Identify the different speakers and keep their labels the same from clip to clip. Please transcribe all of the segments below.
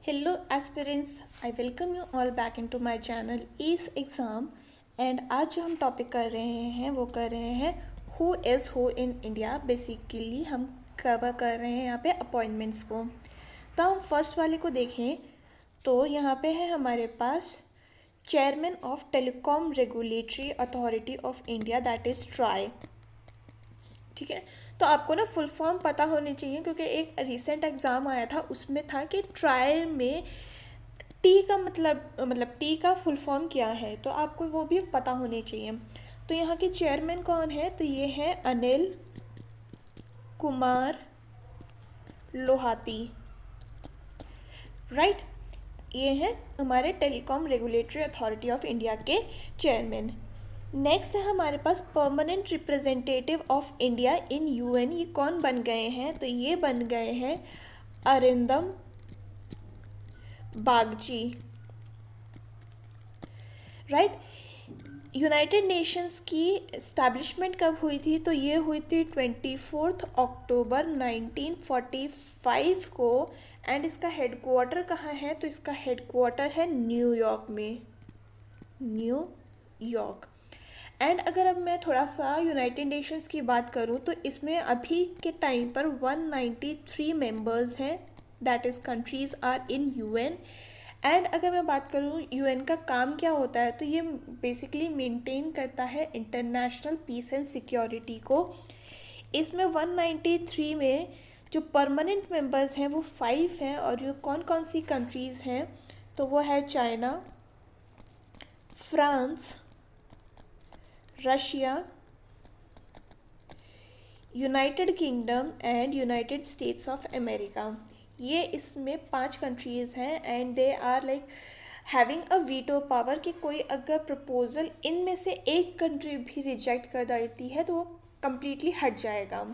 Speaker 1: Hello aspirants, I welcome you all back into my channel ACE Exam and आज जो हम topic कर रहे हैं वो कर रहे हैं who is who in India. Basically हम कवर कर रहे हैं यहाँ पे अपॉइंटमेंट्स को। तो हम फर्स्ट वाले को देखें तो यहाँ पे है हमारे पास chairman of telecom regulatory authority of India, that is TRAI. ठीक है, तो आपको ना फुल फॉर्म पता होनी चाहिए क्योंकि एक रिसेंट एग्ज़ाम आया था उसमें था कि ट्रायल में टी का मतलब टी का फुल फॉर्म क्या है, तो आपको वो भी पता होनी चाहिए। तो यहाँ के चेयरमैन कौन है, तो ये है अनिल कुमार लोहाती, राइट। ये हैं हमारे telecom regulatory authority of India के चेयरमैन। नेक्स्ट है हमारे पास permanent representative of India in UN. ये कौन बन गए हैं, तो ये बन गए हैं Arindam Bagchi, right. United Nations की इस्टेब्लिशमेंट कब हुई थी, तो ये हुई थी 24 अक्टूबर 1945 को। एंड इसका हेडक्वार्टर कहाँ है, तो इसका हेडक्वार्टर है न्यूयॉर्क में, न्यूयॉर्क। एंड अगर अब मैं थोड़ा सा यूनाइटेड नेशंस की बात करूँ तो इसमें अभी के टाइम पर 193 मेंबर्स हैं, that is countries are in UN. And अगर मैं बात करूँ यूएन का काम क्या होता है, तो ये बेसिकली मेंटेन करता है इंटरनेशनल पीस एंड सिक्योरिटी को। इसमें 193 में जो परमानेंट मेंबर्स हैं वो 5 हैं, और ये कौन कौन सी कंट्रीज़ हैं, तो वो है China, France, Russia, United Kingdom and United States of America. ये इसमें 5 कंट्रीज़ हैं and they are like having a veto power कि कोई अगर प्रपोजल इनमें से एक कंट्री भी रिजेक्ट कर देती है तो वो कम्प्लीटली हट जाएगा,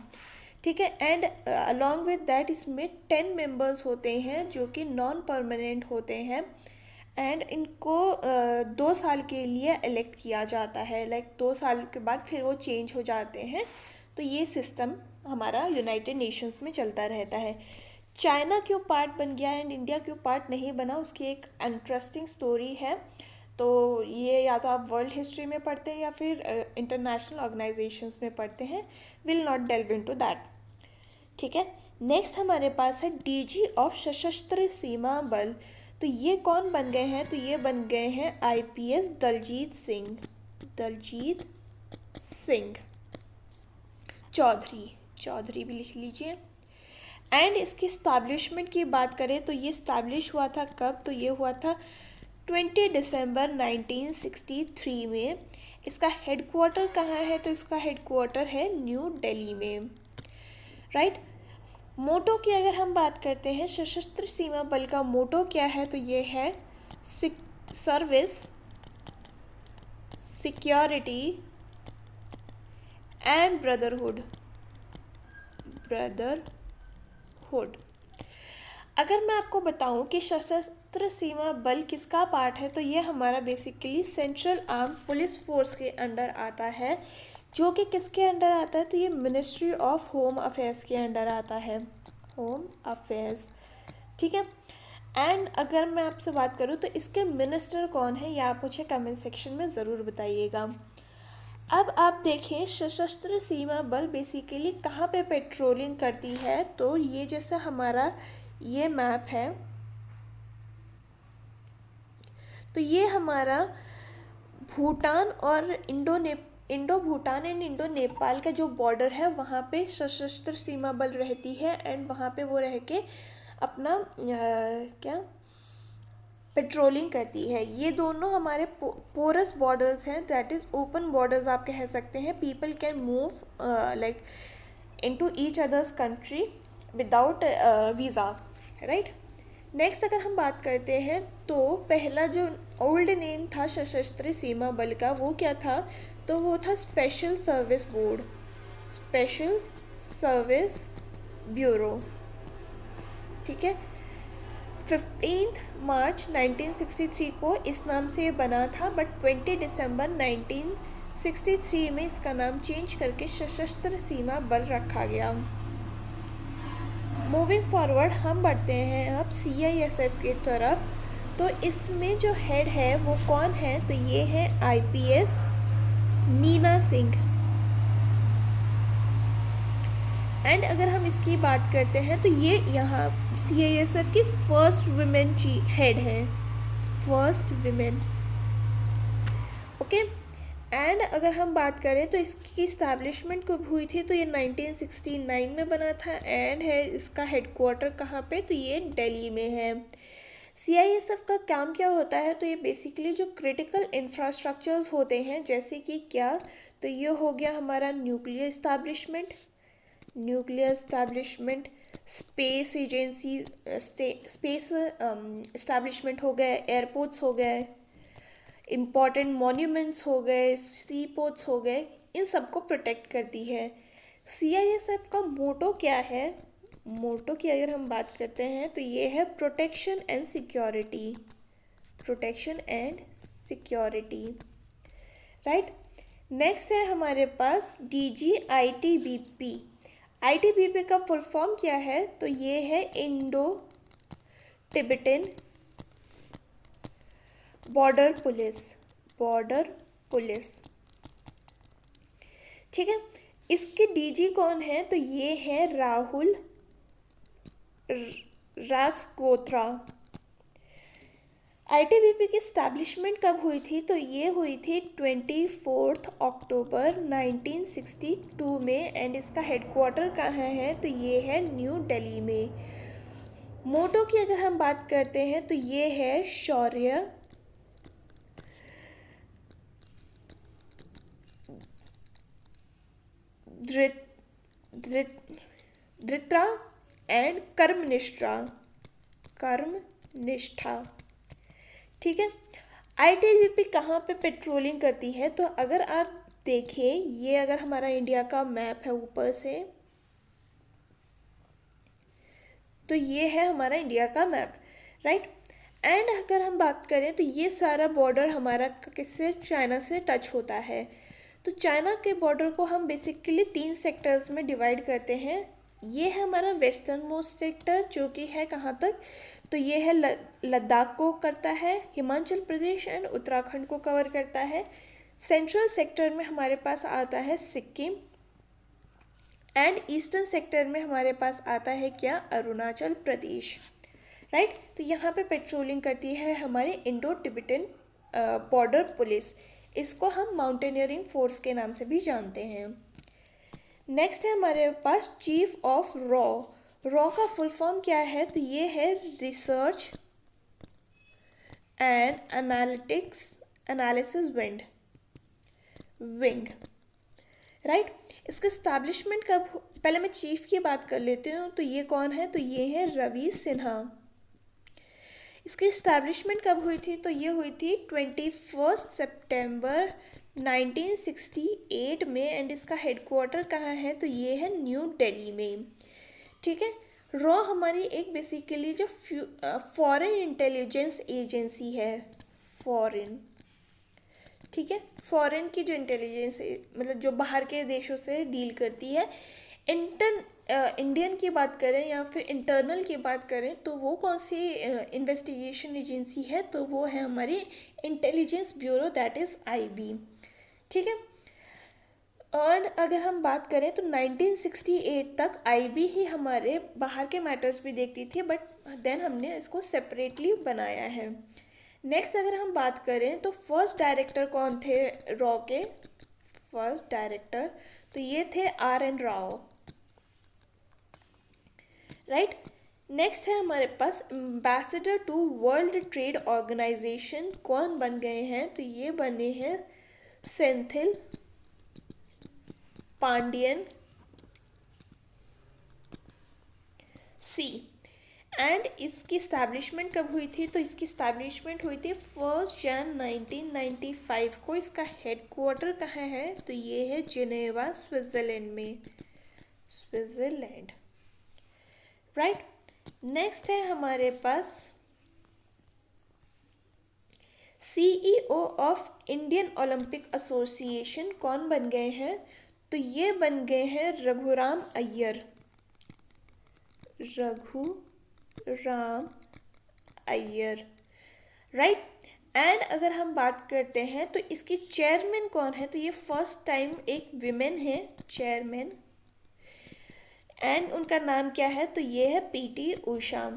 Speaker 1: ठीक है। एंड अलॉन्ग विद दैट इसमें 10 मेंबर्स होते हैं जो कि नॉन परमानेंट होते हैं एंड इनको 2 साल के लिए इलेक्ट किया जाता है, लाइक 2 साल के बाद फिर वो चेंज हो जाते हैं। तो ये सिस्टम हमारा यूनाइटेड नेशंस में चलता रहता है। चाइना क्यों पार्ट बन गया एंड इंडिया क्यों पार्ट नहीं बना, उसकी एक इंटरेस्टिंग स्टोरी है। तो ये या तो आप वर्ल्ड हिस्ट्री में पढ़ते हैं या फिर इंटरनेशनल ऑर्गेनाइजेशंस में पढ़ते हैं, will not delve into that, ठीक है। नेक्स्ट हमारे पास है डीजी ऑफ सशस्त्र सीमा बल। तो ये कौन बन गए हैं, तो ये बन गए हैं आईपीएस दलजीत सिंह चौधरी भी लिख लीजिए। एंड इसकी इस्टेब्लिशमेंट की बात करें तो ये इस्टेब्लिश हुआ था कब, तो ये हुआ था 20 दिसंबर 1963 में। इसका हेडक्वार्टर कहाँ है, तो इसका हेडक्वार्टर है न्यू दिल्ली में, राइट। मोटो की अगर हम बात करते हैं, सशस्त्र सीमा बल का मोटो क्या है, तो ये है सर्विस, सिक्योरिटी एंड ब्रदरहुड। अगर मैं आपको बताऊं कि सशस्त्र सीमा बल किसका पार्ट है, तो ये हमारा basically central arm police force के अंडर आता है, जो कि किसके अंडर आता है, तो ये मिनिस्ट्री ऑफ होम अफेयर्स के अंडर आता है, होम अफेयर्स, ठीक है। एंड अगर मैं आपसे बात करूं तो इसके मिनिस्टर कौन है, ये आप मुझे कमेंट सेक्शन में ज़रूर बताइएगा। अब आप देखें सशस्त्र सीमा बल बेसिकली कहाँ पे पेट्रोलिंग करती है, तो ये जैसा हमारा ये मैप है, तो ये हमारा भूटान और Indo Bhutan and Indo Nepal का जो बॉर्डर है वहाँ पे सशस्त्र सीमा बल रहती है एंड वहाँ पे वो रह के अपना पेट्रोलिंग करती है। ये दोनों हमारे पोरस बॉर्डर्स हैं, दैट इज़ ओपन बॉर्डर्स आप कह सकते हैं। People can move like into each others country without visa, right. Next अगर हम बात करते हैं तो पहला जो ओल्ड नेम था सशस्त्र सीमा बल का वो क्या था, तो वो था स्पेशल सर्विस ब्यूरो, ठीक है। 15 मार्च 1963 को इस नाम से ये बना था, बट 20 दिसंबर 1963 में इसका नाम चेंज करके सशस्त्र सीमा बल रखा गया। मूविंग फॉरवर्ड हम बढ़ते हैं अब CISF की तरफ। तो इसमें जो हेड है वो कौन है, तो ये है IPS नीना सिंह। एंड अगर हम इसकी बात करते हैं तो ये यहाँ CISF की फर्स्ट वुमेन हेड है, फर्स्ट वुमेन। ओके। एंड अगर हम बात करें तो इसकी इस्टेब्लिशमेंट कब हुई थी, तो ये 1969 में बना था। एंड है इसका हेडक्वार्टर कहाँ पे, तो ये दिल्ली में है। CISF का काम क्या होता है, तो ये बेसिकली जो क्रिटिकल इंफ्रास्ट्रक्चर्स होते हैं, जैसे कि क्या, तो ये हो गया हमारा nuclear establishment, space agency, space establishment हो गए, एयरपोर्ट्स हो गए, इम्पॉर्टेंट मॉन्यूमेंट्स हो गए, सी पोर्ट्स हो गए, इन सबको प्रोटेक्ट करती है। CISF का मोटो क्या है, मोटो की अगर हम बात करते हैं तो ये है protection and security, protection and security, right. Next है हमारे पास DG ITBP। ITBP का फुल फॉर्म क्या है, तो ये है इंडो तिब्बतन बॉर्डर पुलिस, ठीक है। इसके DG कौन है, तो ये है राहुल रासगोत्रा। ITBP की स्टैब्लिशमेंट कब हुई थी, तो ये हुई थी 24 अक्टूबर 1962 में। एंड इसका हेडक्वार्टर कहाँ है, तो ये है न्यू दिल्ली में। मोटो की अगर हम बात करते हैं तो ये है शौर्य, धृत्रा एंड कर्मनिष्ठा, ठीक है। ITBP कहाँ पे पेट्रोलिंग करती है, तो अगर आप देखें, ये अगर हमारा इंडिया का मैप है ऊपर से, तो ये है हमारा इंडिया का मैप, राइट। एंड अगर हम बात करें तो ये सारा बॉर्डर हमारा किससे, चाइना से टच होता है। तो चाइना के बॉर्डर को हम बेसिकली 3 सेक्टर्स में डिवाइड करते हैं। ये है हमारा वेस्टर्न मोस्ट सेक्टर, जो कि है कहाँ तक, तो ये है लद्दाख को करता है, हिमाचल प्रदेश एंड उत्तराखंड को कवर करता है। सेंट्रल सेक्टर में हमारे पास आता है सिक्किम, एंड ईस्टर्न सेक्टर में हमारे पास आता है क्या, अरुणाचल प्रदेश, राइट। तो यहाँ पे पेट्रोलिंग करती है हमारे इंडो तिब्बतन बॉर्डर पुलिस। इसको हम माउंटेनियरिंग फोर्स के नाम से भी जानते हैं। नेक्स्ट है हमारे पास चीफ ऑफ रॉ का फुल फॉर्म क्या है, तो ये है research and analysis wing, right. इसका स्टैब्लिशमेंट कब, पहले मैं चीफ की बात कर लेती हूँ, तो ये कौन है, तो ये है रवि सिन्हा। इसकी इस्टेब्लिशमेंट कब हुई थी, तो ये हुई थी 21 सितंबर 1968 में। एंड इसका हेडक्वार्टर कहाँ है, तो ये है न्यू दिल्ली में, ठीक है। रॉ हमारी एक बेसिकली जो फॉरेन इंटेलिजेंस एजेंसी है, फॉरेन, ठीक है, फॉरेन की जो इंटेलिजेंस मतलब जो बाहर के देशों से डील करती है। इंडियन की बात करें या फिर इंटरनल की बात करें, तो वो कौन सी इन्वेस्टिगेशन एजेंसी है, तो वो है हमारी intelligence bureau, that is IB, ठीक है। और अगर हम बात करें तो 1968 तक IB ही हमारे बाहर के मैटर्स भी देखती थी, बट देन हमने इसको सेपरेटली बनाया है। नेक्स्ट अगर हम बात करें तो फर्स्ट डायरेक्टर कौन थे रॉ के, फर्स्ट डायरेक्टर, तो ये थे RN राव, राइट। नेक्स्ट है हमारे पास ambassador to world trade organization, कौन बन गए हैं, तो ये बने हैं सेंथिल पांडियन C। एंड इसकी स्टैब्लिशमेंट कब हुई थी, तो इसकी स्टैब्लिशमेंट हुई थी 1 जनवरी 1995 को। इसका हेडक्वार्टर कहाँ है, तो ये है जिनेवा, स्विट्ज़रलैंड में, स्विट्ज़रलैंड, राइट। नेक्स्ट है हमारे पास CEO of Indian Olympic association, कौन बन गए हैं, तो ये बन गए हैं रघुराम अय्यर, रघु राम अय्यर, राइट। एंड अगर हम बात करते हैं तो इसकी चेयरमैन कौन है, तो ये फर्स्ट टाइम एक विमेन है चेयरमैन, एंड उनका नाम क्या है, तो ये है पीटी उषा।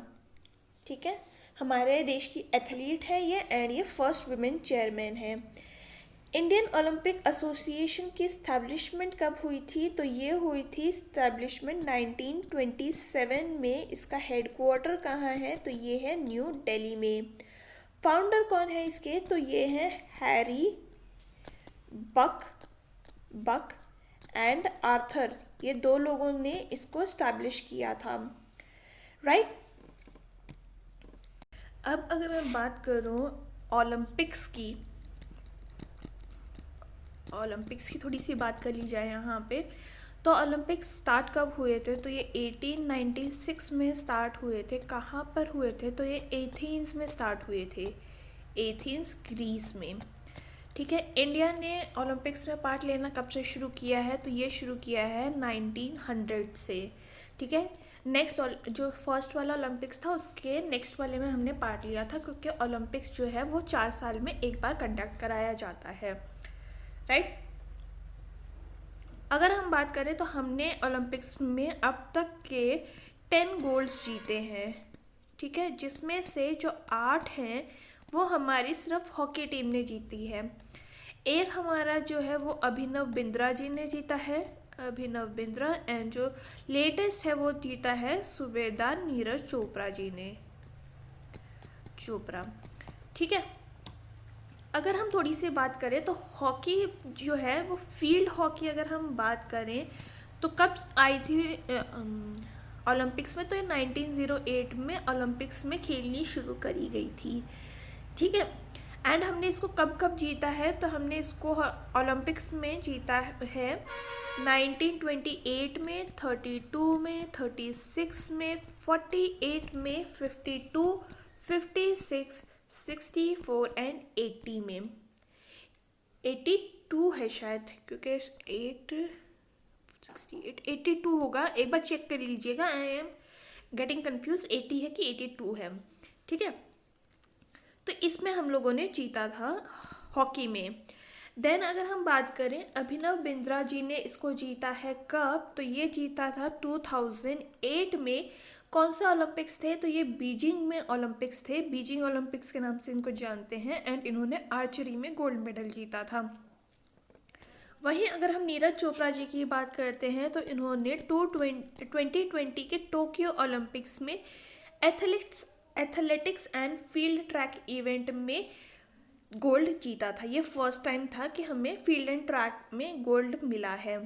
Speaker 1: ठीक है, हमारे देश की एथलीट है ये, एंड ये फर्स्ट वुमेन चेयरमैन है। इंडियन ओलंपिक एसोसिएशन की इस्टेब्लिशमेंट कब हुई थी, तो ये हुई थी इस्टेब्लिशमेंट 1927 में। इसका हेडक्वार्टर कहाँ है, तो ये है न्यू दिल्ली में। फाउंडर कौन है इसके, तो ये है हैरी बक एंड आर्थर, ये दो लोगों ने इसको इस्टेब्लिश किया था, राइट। अब अगर मैं बात करूँ ओलंपिक्स की थोड़ी सी बात कर ली जाए यहाँ पे, तो ओलंपिक्स स्टार्ट कब हुए थे, तो ये 1896 में स्टार्ट हुए थे। कहाँ पर हुए थे, तो ये एथेंस में स्टार्ट हुए थे, एथेंस ग्रीस में। ठीक है, इंडिया ने ओलंपिक्स में पार्ट लेना कब से शुरू किया है, तो ये शुरू किया है 1900 से। ठीक है, नेक्स्ट जो फर्स्ट वाला ओलंपिक्स था उसके नेक्स्ट वाले में हमने पार्ट लिया था, क्योंकि ओलंपिक्स जो है वो 4 साल में एक बार कंडक्ट कराया जाता है, राइट। अगर हम बात करें तो हमने ओलंपिक्स में अब तक के 10 गोल्ड्स जीते हैं। ठीक है, जिसमें से जो 8 हैं वो हमारी सिर्फ हॉकी टीम ने जीती है। एक हमारा जो है वो अभिनव बिंद्रा जी ने जीता है, अभिनव बिंद्रा, एंड जो लेटेस्ट है वो जीता है सूबेदार नीरज चोपड़ा जी ने, चोपड़ा। ठीक है, अगर हम थोड़ी सी बात करें तो हॉकी जो है वो फील्ड हॉकी अगर हम बात करें तो कब आई थी ओलंपिक्स में, तो ये 1908 में ओलंपिक्स में खेलनी शुरू करी गई थी। ठीक है, एंड हमने इसको कब कब जीता है, तो हमने इसको ओलंपिक्स में जीता है 1928 में, 32 में, 36 में, 48 में, 52, 56, 64 एंड 80 में। 82 है शायद, क्योंकि 68 82 होगा, एक बार चेक कर लीजिएगा, आई एम गेटिंग कंफ्यूज, 80 है कि 82 है। ठीक है, तो इसमें हम लोगों ने जीता था हॉकी में। देन अगर हम बात करें अभिनव बिंद्रा जी ने इसको जीता है कब, तो ये जीता था 2008 में। कौन से ओलंपिक्स थे, तो ये बीजिंग में ओलंपिक्स थे, बीजिंग ओलंपिक्स के नाम से इनको जानते हैं, एंड इन्होंने आर्चरी में गोल्ड मेडल जीता था। वहीं अगर हम नीरज चोपड़ा जी की बात करते हैं तो इन्होंने 2020 के टोक्यो ओलंपिक्स में athletics and field track event में गोल्ड जीता था। ये फर्स्ट टाइम था कि हमें फील्ड एंड ट्रैक में गोल्ड मिला है,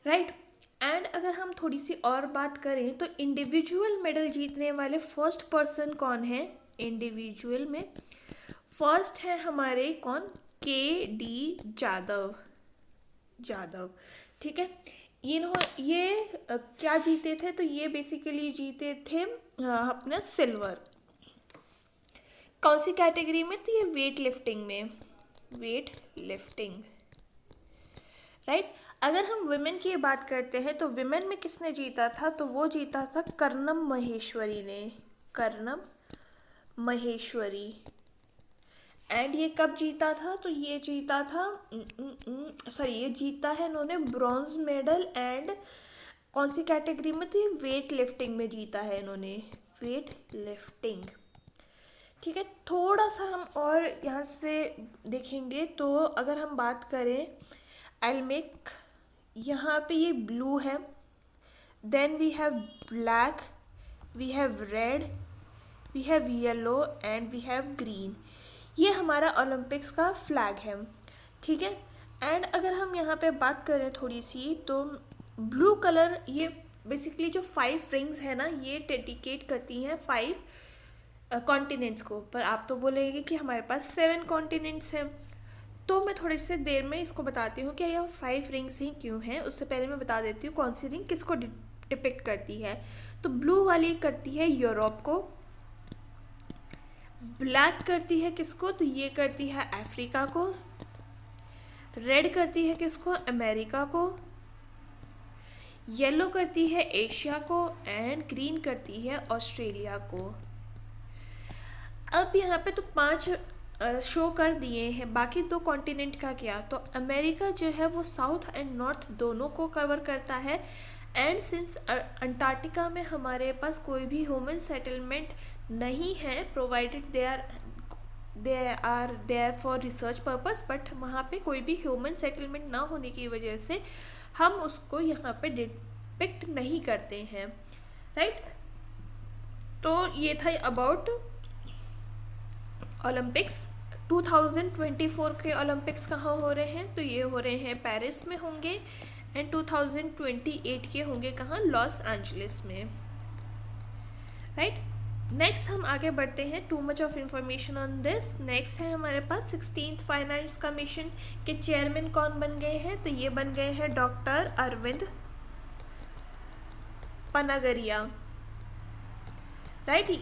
Speaker 1: राइट। एंड अगर हम थोड़ी सी और बात करें तो इंडिविजुअल मेडल जीतने वाले फर्स्ट पर्सन कौन है, इंडिविजुअल में फर्स्ट है हमारे कौन, के.डी. जादव। ठीक है, ये क्या जीते थे, तो ये बेसिकली जीते थे अपना सिल्वर। कौन सी कैटेगरी में, तो ये वेट लिफ्टिंग, राइट। अगर हम वुमेन की बात करते हैं तो वुमेन में किसने जीता था, तो वो जीता था कर्णम महेश्वरी ने, एंड ये कब जीता था, तो ये जीता था ये जीता है इन्होंने ब्रॉन्ज मेडल, एंड कौन सी कैटेगरी में, तो ये वेट लिफ्टिंग में जीता है इन्होंने, वेट लिफ्टिंग। ठीक है, थोड़ा सा हम और यहाँ से देखेंगे तो अगर हम बात करें एल्मिक, यहाँ पे ये ब्लू है, then we have black, we have red, we have yellow and we have green. ये हमारा ओलंपिक्स का फ्लैग है। ठीक है, एंड अगर हम यहाँ पे बात करें थोड़ी सी तो ब्लू कलर, ये बेसिकली जो 5 रिंग्स है ना, ये डेडिकेट करती हैं 5 कॉन्टिनेंट्स को, पर आप तो बोलेंगे कि हमारे पास 7 कॉन्टिनेंट्स हैं। तो मैं थोड़ी सी देर में इसको बताती हूँ कि यह 5 रिंग्स ही क्यों हैं। उससे पहले मैं बता देती हूँ कौन सी रिंग किसको डिपिक्ट करती है। तो ब्लू वाली करती है यूरोप को, ब्लैक करती है किसको, तो ये करती है अफ्रीका को, रेड करती है किसको, अमेरिका को, येलो करती है एशिया को एंड ग्रीन करती है ऑस्ट्रेलिया को। अब यहाँ पे तो 5 शो कर दिए हैं, बाकी 2 कॉन्टिनेंट का क्या, तो अमेरिका जो है वो साउथ एंड नॉर्थ दोनों को कवर करता है। एंड सिंस अंटार्कटिका में हमारे पास कोई भी ह्यूमन सेटलमेंट नहीं है, provided they are there for research purpose, but वहाँ पे कोई भी ह्यूमन सेटलमेंट ना होने की वजह से हम उसको यहाँ पे डिपिक्ट नहीं करते हैं, राइट। तो ये था अबाउट ओलंपिक्स। 2024 के ओलंपिक्स कहाँ हो रहे हैं, तो ये हो रहे हैं पेरिस में होंगे, एंड 2028 के होंगे कहाँ, लॉस एंजलिस में, राइट। नेक्स्ट हम आगे बढ़ते हैं, too much of information on this. Next है हमारे पास 16th फाइनेंस कमीशन के चेयरमैन कौन बन गए हैं, तो ये बन गए हैं डॉक्टर अरविंद पनागरिया, राइट।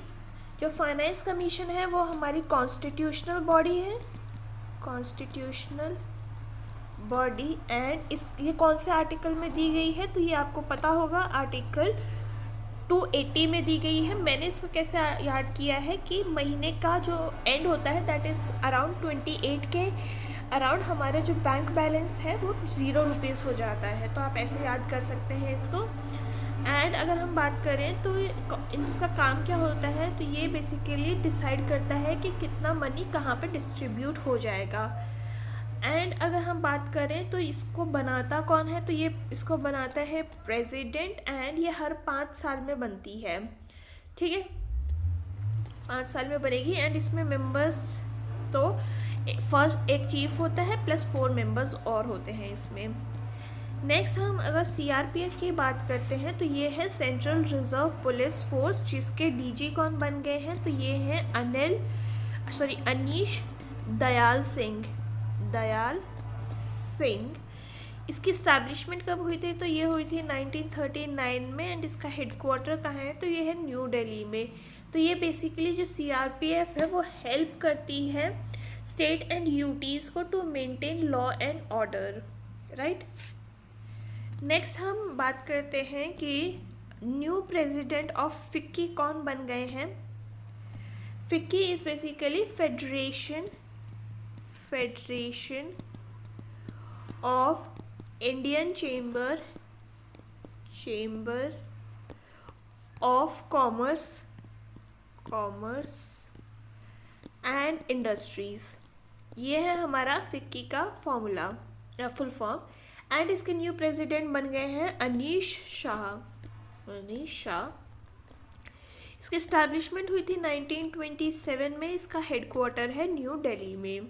Speaker 1: जो फाइनेंस कमीशन है वो हमारी कॉन्स्टिट्यूशनल बॉडी है, कॉन्स्टिट्यूशनल बॉडी, एंड ये कौन से आर्टिकल में दी गई है, तो ये आपको पता होगा, आर्टिकल 280 में दी गई है। मैंने इसको कैसे याद किया है कि महीने का जो एंड होता है दैट इज़ अराउंड 28 के अराउंड हमारा जो बैंक बैलेंस है वो 0 रुपीज़ हो जाता है, तो आप ऐसे याद कर सकते हैं इसको। एंड अगर हम बात करें तो इसका काम क्या होता है, तो ये बेसिकली डिसाइड करता है कि कितना मनी कहाँ पे डिस्ट्रीब्यूट हो जाएगा। एंड अगर हम बात करें तो इसको बनाता कौन है, तो ये इसको बनाता है प्रेसिडेंट, एंड ये हर 5 साल में बनती है, ठीक है, 5 साल में बनेगी। एंड इसमें मेंबर्स तो फर्स्ट एक चीफ होता है प्लस 4 मेंबर्स और होते हैं इसमें। नेक्स्ट हम अगर सीआरपीएफ की बात करते हैं तो ये है सेंट्रल रिजर्व पुलिस फोर्स, जिसके डीजी कौन बन गए हैं, तो ये हैं अनीश दयाल सिंह। इसकी इस्टेब्लिशमेंट कब हुई थी, तो ये हुई थी 1939 में, एंड इसका हेडक्वार्टर कहाँ है, तो ये है न्यू दिल्ली में। तो ये बेसिकली जो सीआरपीएफ है वो हेल्प करती है स्टेट एंड यूटीज़ को to maintain law and order, right. Next हम बात करते हैं कि न्यू प्रेसिडेंट ऑफ फिक्की कौन बन गए हैं। FICCI is basically federation of Indian chamber of commerce and industries. ये है हमारा फिक्की का फॉर्मूला या फुल फॉर्म। एंड इसके न्यू प्रेसिडेंट बन गए हैं अनीश शाह। इसकी इस्टेब्लिशमेंट हुई थी 1927 में, इसका हेडक्वार्टर है न्यू दिल्ली में।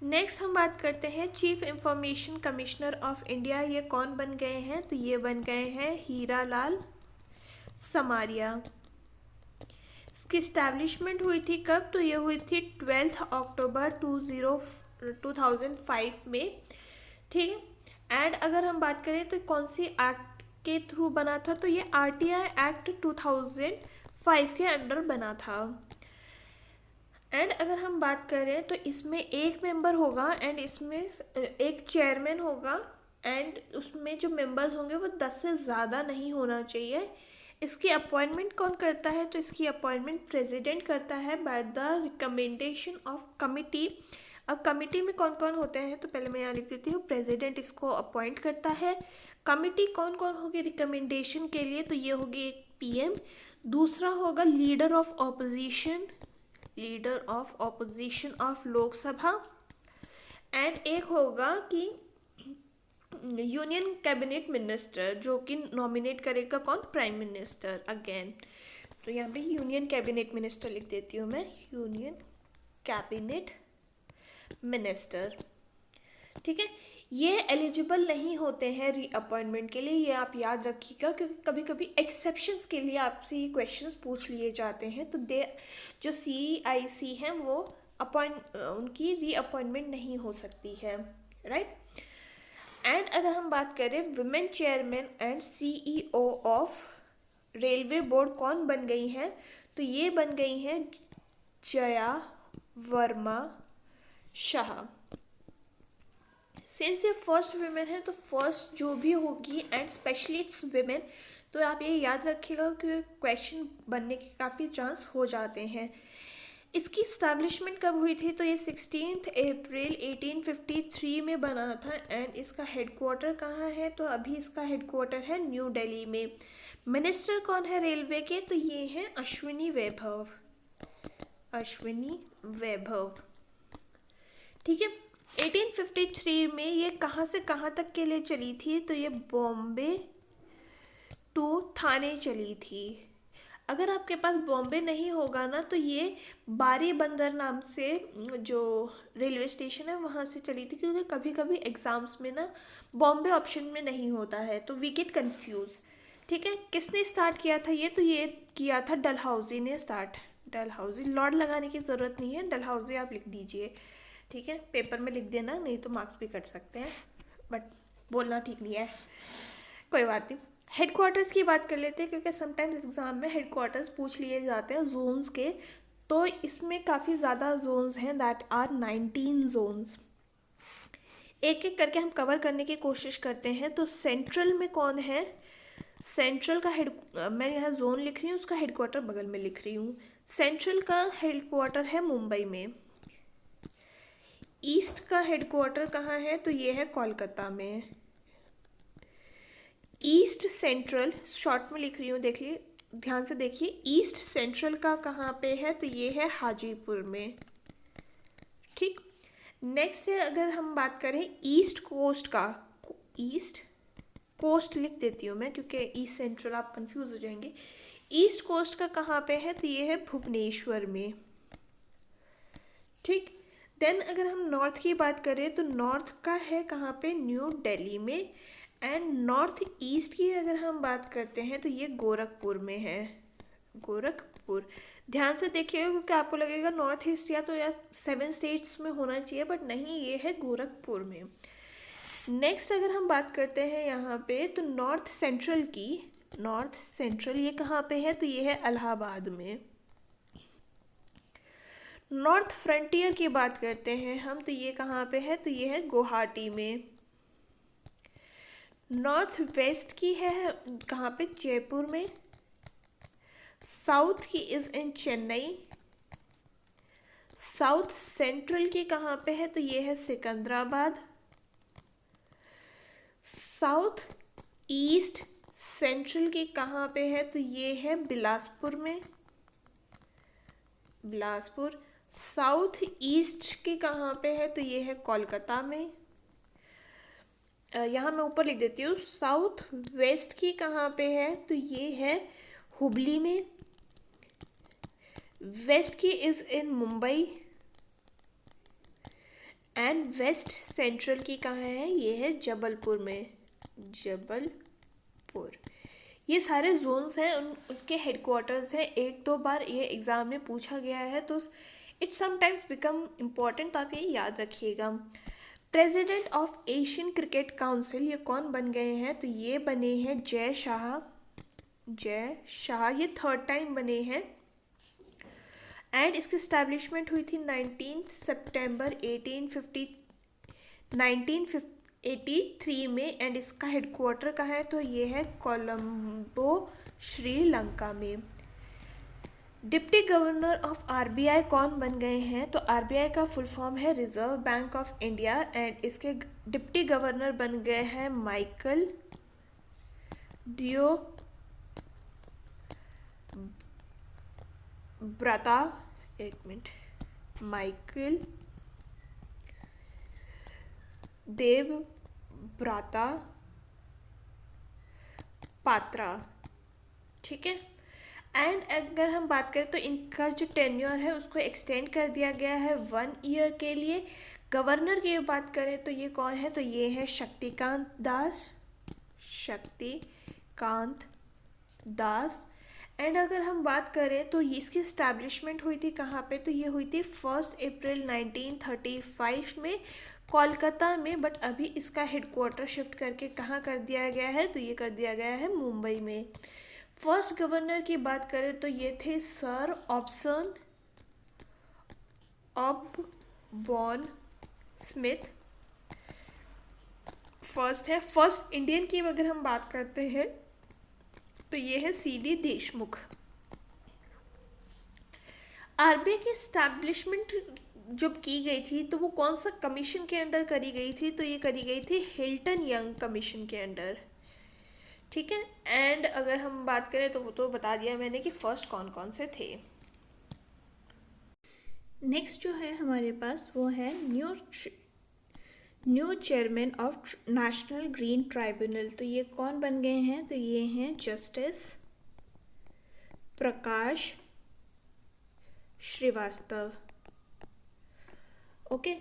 Speaker 1: नेक्स्ट हम बात करते हैं chief information commissioner of India, ये कौन बन गए हैं, तो ये बन गए हैं हीरालाल समारिया। इसकी इस्टेब्लिशमेंट हुई थी कब, तो ये हुई थी 12 अक्टूबर 2005 में, ठीक है। एंड अगर हम बात करें तो कौन सी एक्ट के थ्रू बना था, तो ये आरटीआई एक्ट 2005 के अंडर बना था। एंड अगर हम बात करें तो इसमें एक मेंबर होगा एंड इसमें एक चेयरमैन होगा, एंड उसमें जो मेंबर्स होंगे वो 10 से ज़्यादा नहीं होना चाहिए। इसकी अपॉइंटमेंट कौन करता है, तो इसकी अपॉइंटमेंट प्रेसिडेंट करता है by the recommendation of committee. अब कमिटी में कौन कौन होते हैं, तो पहले मैं यहाँ लिख देती हूँ, प्रेसिडेंट इसको अपॉइंट करता है। कमिटी कौन कौन होगी रिकमेंडेशन के लिए, तो ये होगी एक पीएम, दूसरा होगा leader of opposition of Lok Sabha, and एक होगा कि यूनियन कैबिनेट मिनिस्टर, जो कि नॉमिनेट करेगा कौन, प्राइम मिनिस्टर अगेन। तो यहाँ पे यूनियन कैबिनेट मिनिस्टर लिख देती हूँ मैं, यूनियन कैबिनेट मिनिस्टर, ठीक है। ये एलिजिबल नहीं होते हैं रीअपॉइंटमेंट के लिए, ये आप याद रखिएगा, क्योंकि कभी कभी एक्सेप्शंस के लिए आपसे ये क्वेश्चंस पूछ लिए जाते हैं। तो जो CIC हैं वो उनकी रीअपॉइंटमेंट नहीं हो सकती है, राइट। एंड अगर हम बात करें women chairman and CEO of railway board कौन बन गई हैं, तो ये बन गई हैं जया वर्मा शाह। सिंस ये फर्स्ट वुमेन है तो फर्स्ट जो भी होगी एंड स्पेशली इट्स वुमेन, तो आप ये याद रखिएगा कि क्वेश्चन बनने के काफ़ी चांस हो जाते हैं। इसकी इस्टेब्लिशमेंट कब हुई थी, तो ये 16 अप्रैल 1853 में बना था एंड इसका हेडक्वार्टर कहाँ है, तो अभी इसका हेडक्वार्टर है न्यू दिल्ली में। मिनिस्टर कौन है रेलवे के, तो ये हैं अश्विनी वैभव, अश्विनी वैभव। ठीक है। 1853 में ये कहाँ से कहाँ तक के लिए चली थी, तो ये बॉम्बे टू थाने चली थी। अगर आपके पास बॉम्बे नहीं होगा ना तो ये बारी बंदर नाम से जो रेलवे स्टेशन है वहाँ से चली थी, क्योंकि कभी कभी एग्ज़ाम्स में ना बॉम्बे ऑप्शन में नहीं होता है तो वी गेट कन्फ्यूज़। ठीक है। किसने स्टार्ट किया था ये, तो ये किया था डलहौजी ने स्टार्ट। डलहौजी, लॉर्ड लगाने की ज़रूरत नहीं है, डलहौजी आप लिख दीजिए। ठीक है, पेपर में लिख देना, नहीं तो मार्क्स भी कट सकते हैं, बट बोलना ठीक नहीं है, कोई बात नहीं। हेडक्वार्टर्स की बात कर लेते हैं, क्योंकि समटाइम्स एग्ज़ाम में हेडक्वार्टर्स पूछ लिए जाते हैं जोन्स के। तो इसमें काफ़ी ज़्यादा जोन्स हैं, दैट आर 19 जोन्स। एक एक करके हम कवर करने की कोशिश करते हैं। तो सेंट्रल में कौन है, सेंट्रल का हेड, मैं यहाँ जोन लिख रही हूँ, उसका हेडक्वार्टर बगल में लिख रही हूँ। सेंट्रल का हेडक्वार्टर है मुंबई में। ईस्ट का हेडक्वार्टर कहाँ है, तो ये है कोलकाता में। ईस्ट सेंट्रल शॉर्ट में लिख रही हूँ, देखिए ध्यान से देखिए, ईस्ट सेंट्रल का कहाँ पे है, तो ये है हाजीपुर में। ठीक। नेक्स्ट है, अगर हम बात करें ईस्ट कोस्ट का, ईस्ट कोस्ट लिख देती हूँ मैं क्योंकि ईस्ट सेंट्रल आप कंफ्यूज हो जाएंगे। ईस्ट कोस्ट का कहाँ पे है, तो ये है भुवनेश्वर में। ठीक। देन अगर हम नॉर्थ की बात करें तो नॉर्थ का है कहाँ पे, न्यू दिल्ली में। एंड नॉर्थ ईस्ट की अगर हम बात करते हैं तो ये गोरखपुर में है, गोरखपुर। ध्यान से देखिएगा क्योंकि आपको लगेगा नॉर्थ ईस्ट या तो या 7 स्टेट्स में होना चाहिए, बट नहीं, ये है गोरखपुर में। नेक्स्ट अगर हम बात करते हैं यहाँ पे तो नॉर्थ सेंट्रल की, नॉर्थ सेंट्रल ये कहाँ पे है, तो ये है इलाहाबाद में। नॉर्थ फ्रंटियर की बात करते हैं हम, तो ये कहाँ पे है, तो ये है गुवाहाटी में। नॉर्थ वेस्ट की है कहाँ पे, जयपुर में। साउथ की is in Chennai. South central की कहाँ पे है, तो ये है सिकंदराबाद। साउथ ईस्ट सेंट्रल की कहाँ पे है, तो ये है बिलासपुर में, बिलासपुर। साउथ ईस्ट की कहाँ पे है, तो ये है कोलकाता में। यहाँ मैं ऊपर लिख देती हूँ, साउथ वेस्ट की कहाँ पे है, तो ये है हुबली में। वेस्ट की is in Mumbai. And west central की कहाँ है, ये है जबलपुर में, जबलपुर। ये सारे जोन्स हैं, उनके हेडक्वार्टर्स हैं। एक दो बार ये एग्ज़ाम में पूछा गया है तो इट समटाइम्स बिकम इम्पॉर्टेंट, तो आप ये याद रखिएगा। President of Asian cricket council ये कौन बन गए हैं, तो ये बने हैं जय शाह, जय शाह। ये 3rd टाइम बने हैं एंड इसकी इस्टेब्लिशमेंट हुई थी 19 सितंबर 1983 में। एंड इसका हेडक्वार्टर कहाँ है, तो ये है कोलंबो, श्रीलंका में। डिप्टी गवर्नर ऑफ आरबीआई कौन बन गए हैं, तो आरबीआई का फुल फॉर्म है reserve bank of India and इसके डिप्टी गवर्नर बन गए हैं माइकल दियो ब्राता, एक मिनट, माइकल देव ब्राता पात्रा। ठीक है। एंड अगर हम बात करें तो इनका जो टेन्योर है उसको एक्सटेंड कर दिया गया है 1 ईयर के लिए। गवर्नर की बात करें तो ये कौन है, तो ये है शक्तिकांत दास, शक्तिकांत दास। एंड अगर हम बात करें तो इसकी इस्टेब्लिशमेंट हुई थी कहाँ पे, तो ये हुई थी 1 अप्रैल 1935 में कोलकाता में। बट अभी इसका हेडक्वार्टर शिफ्ट करके कहाँ कर दिया गया है, तो ये कर दिया गया है मुंबई में। फर्स्ट गवर्नर की बात करें तो ये थे सर ऑब्सन ऑबबॉर्न स्मिथ। फर्स्ट है, फर्स्ट इंडियन की अगर हम बात करते हैं तो ये है सी.डी. देशमुख। आरबीआई की एस्टैब्लिशमेंट जब की गई थी तो वो कौन सा कमीशन के अंडर करी गई थी, तो ये करी गई थी हिल्टन यंग कमीशन के अंडर। ठीक है, एंड अगर हम बात करें तो वो तो बता दिया मैंने कि फर्स्ट कौन कौन से थे। नेक्स्ट जो है हमारे पास वो है new chairman of national green tribunal. तो ये कौन बन गए हैं, तो ये हैं जस्टिस प्रकाश श्रीवास्तव। ओके,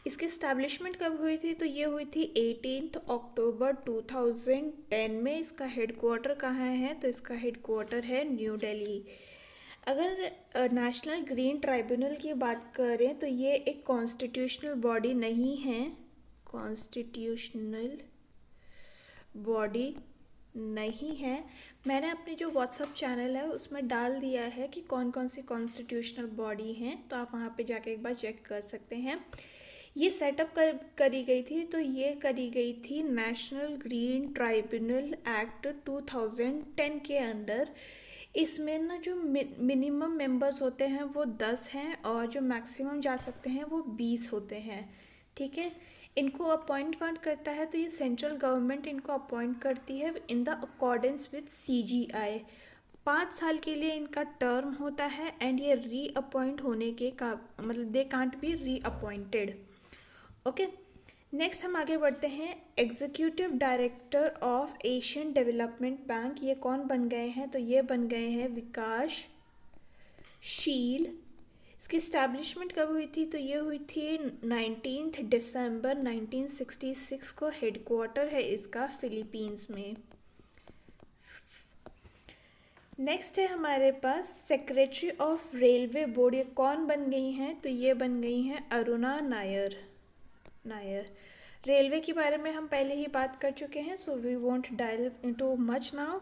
Speaker 1: इसकी इस्टेब्लिशमेंट कब हुई थी, तो ये हुई थी 18 अक्टूबर 2010 में। इसका हेडक्वार्टर कहाँ है, तो इसका हेडक्वार्टर है न्यू दिल्ली। अगर नेशनल ग्रीन ट्राइब्यूनल की बात करें तो ये एक कॉन्स्टिट्यूशनल बॉडी नहीं है, कॉन्स्टिट्यूशनल बॉडी नहीं है। मैंने अपने जो व्हाट्सअप चैनल है उसमें डाल दिया है कि कौन कौन सी कॉन्स्टिट्यूशनल बॉडी हैं, तो आप वहाँ पे जाके एक बार चेक कर सकते हैं। ये सेटअप करी गई थी, तो ये करी गई थी नेशनल ग्रीन ट्राइब्यूनल एक्ट 2010 के अंडर। इसमें ना जो मिनिमम मेंबर्स होते हैं वो 10 हैं और जो मैक्सिमम जा सकते हैं वो 20 होते हैं। ठीक है, इनको अपॉइंट कौन करता है, तो ये सेंट्रल गवर्नमेंट इनको अपॉइंट करती है in the accordance with CGI। 5 साल के लिए इनका टर्म होता है एंड ये रीअपॉइंट होने के का मतलब they can't be reappointed. Okay, next हम आगे बढ़ते हैं। Executive director of Asian development bank, ये कौन बन गए हैं, तो ये बन गए हैं विकास शील। इसकी इस्टेब्लिशमेंट कब हुई थी, तो ये हुई थी 19 दिसंबर 1966 को। हेडक्वार्टर है इसका फिलीपींस में। नेक्स्ट है हमारे पास सेक्रेटरी ऑफ रेलवे बोर्ड, ये कौन बन गई हैं, तो ये बन गई हैं अरुणा नायर। रेलवे के बारे में हम पहले ही बात कर चुके हैं, so we won't dive into much now.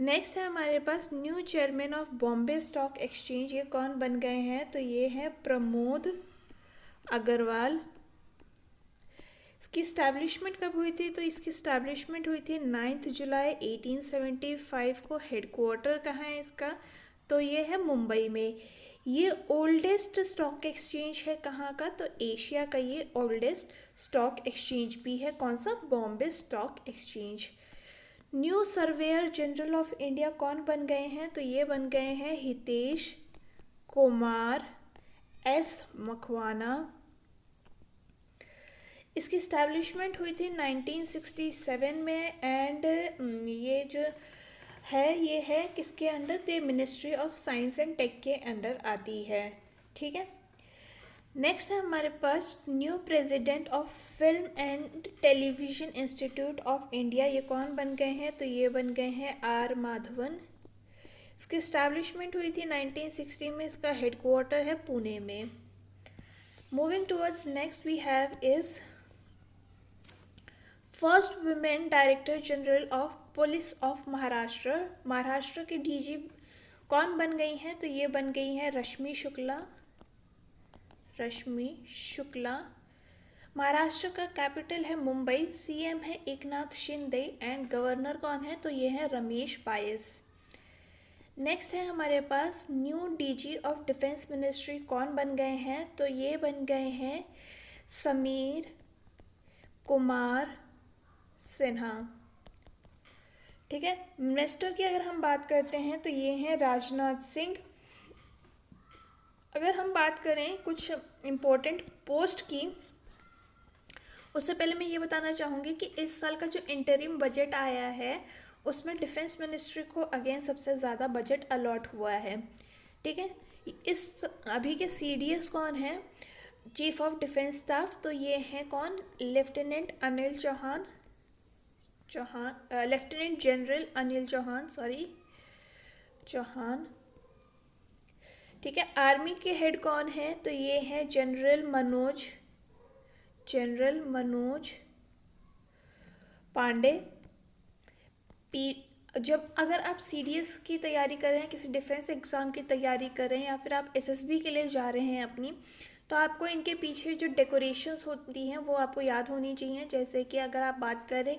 Speaker 1: Next है हमारे पास new chairman of Bombay stock exchange, ये कौन बन गए हैं, तो ये है प्रमोद अग्रवाल। इसकी इस्टेब्लिशमेंट कब हुई थी, तो इसकी इस्टेब्लिशमेंट हुई थी 9 जुलाई 1875 को। हेडक्वार्टर कहाँ है इसका, तो ये है मुंबई में। ये ओल्डेस्ट स्टॉक एक्सचेंज है कहाँ का, तो एशिया का ये ओल्डेस्ट स्टॉक एक्सचेंज भी है। कौन सा, Bombay stock exchange. New surveyor general of India कौन बन गए हैं, तो ये बन गए हैं हितेश कुमार एस मखवाना। इसकी इस्टेब्लिशमेंट हुई थी 1967 में एंड ये जो है ये है किसके अंडर, तो ministry of science and tech के अंडर आती है। ठीक है, नेक्स्ट है हमारे पास new president of film and television institute of India, ये कौन बन गए हैं, तो ये बन गए हैं आर माधवन। इसकी इस्टेब्लिशमेंट हुई थी 1960 में। इसका हेडक्वार्टर है पुणे में। Moving towards next we have is first women director general of police of Maharashtra. Maharashtra की DG कौन बन गई हैं, तो ये बन गई हैं रश्मि शुक्ला। महाराष्ट्र का कैपिटल है मुंबई। CM है एकनाथ शिंदे एंड गवर्नर कौन है, तो ये है रमेश बायस। नेक्स्ट है हमारे पास new DG of defence ministry कौन बन गए हैं, तो ये बन गए हैं समीर कुमार सिन्हा। ठीक है, मिनिस्टर की अगर हम बात करते हैं तो ये हैं राजनाथ सिंह। अगर हम बात करें कुछ इम्पोर्टेंट पोस्ट की, उससे पहले मैं ये बताना चाहूँगी कि इस साल का जो इंटरिम बजट आया है उसमें डिफेंस मिनिस्ट्री को अगेन सबसे ज़्यादा बजट अलॉट हुआ है। ठीक है, इस अभी के CDS कौन है, चीफ ऑफ डिफेंस स्टाफ, तो ये हैं कौन, लेफ्टिनेंट जनरल अनिल चौहान। ठीक है, आर्मी के हेड कौन है, तो ये है जनरल मनोज पांडे। जब अगर आप CDS की तैयारी कर रहे हैं, किसी डिफेंस एग्ज़ाम की तैयारी कर रहे हैं या फिर आप SSB के लिए जा रहे हैं अपनी, तो आपको इनके पीछे जो डेकोरेशंस होती हैं वो आपको याद होनी चाहिए। जैसे कि अगर आप बात करें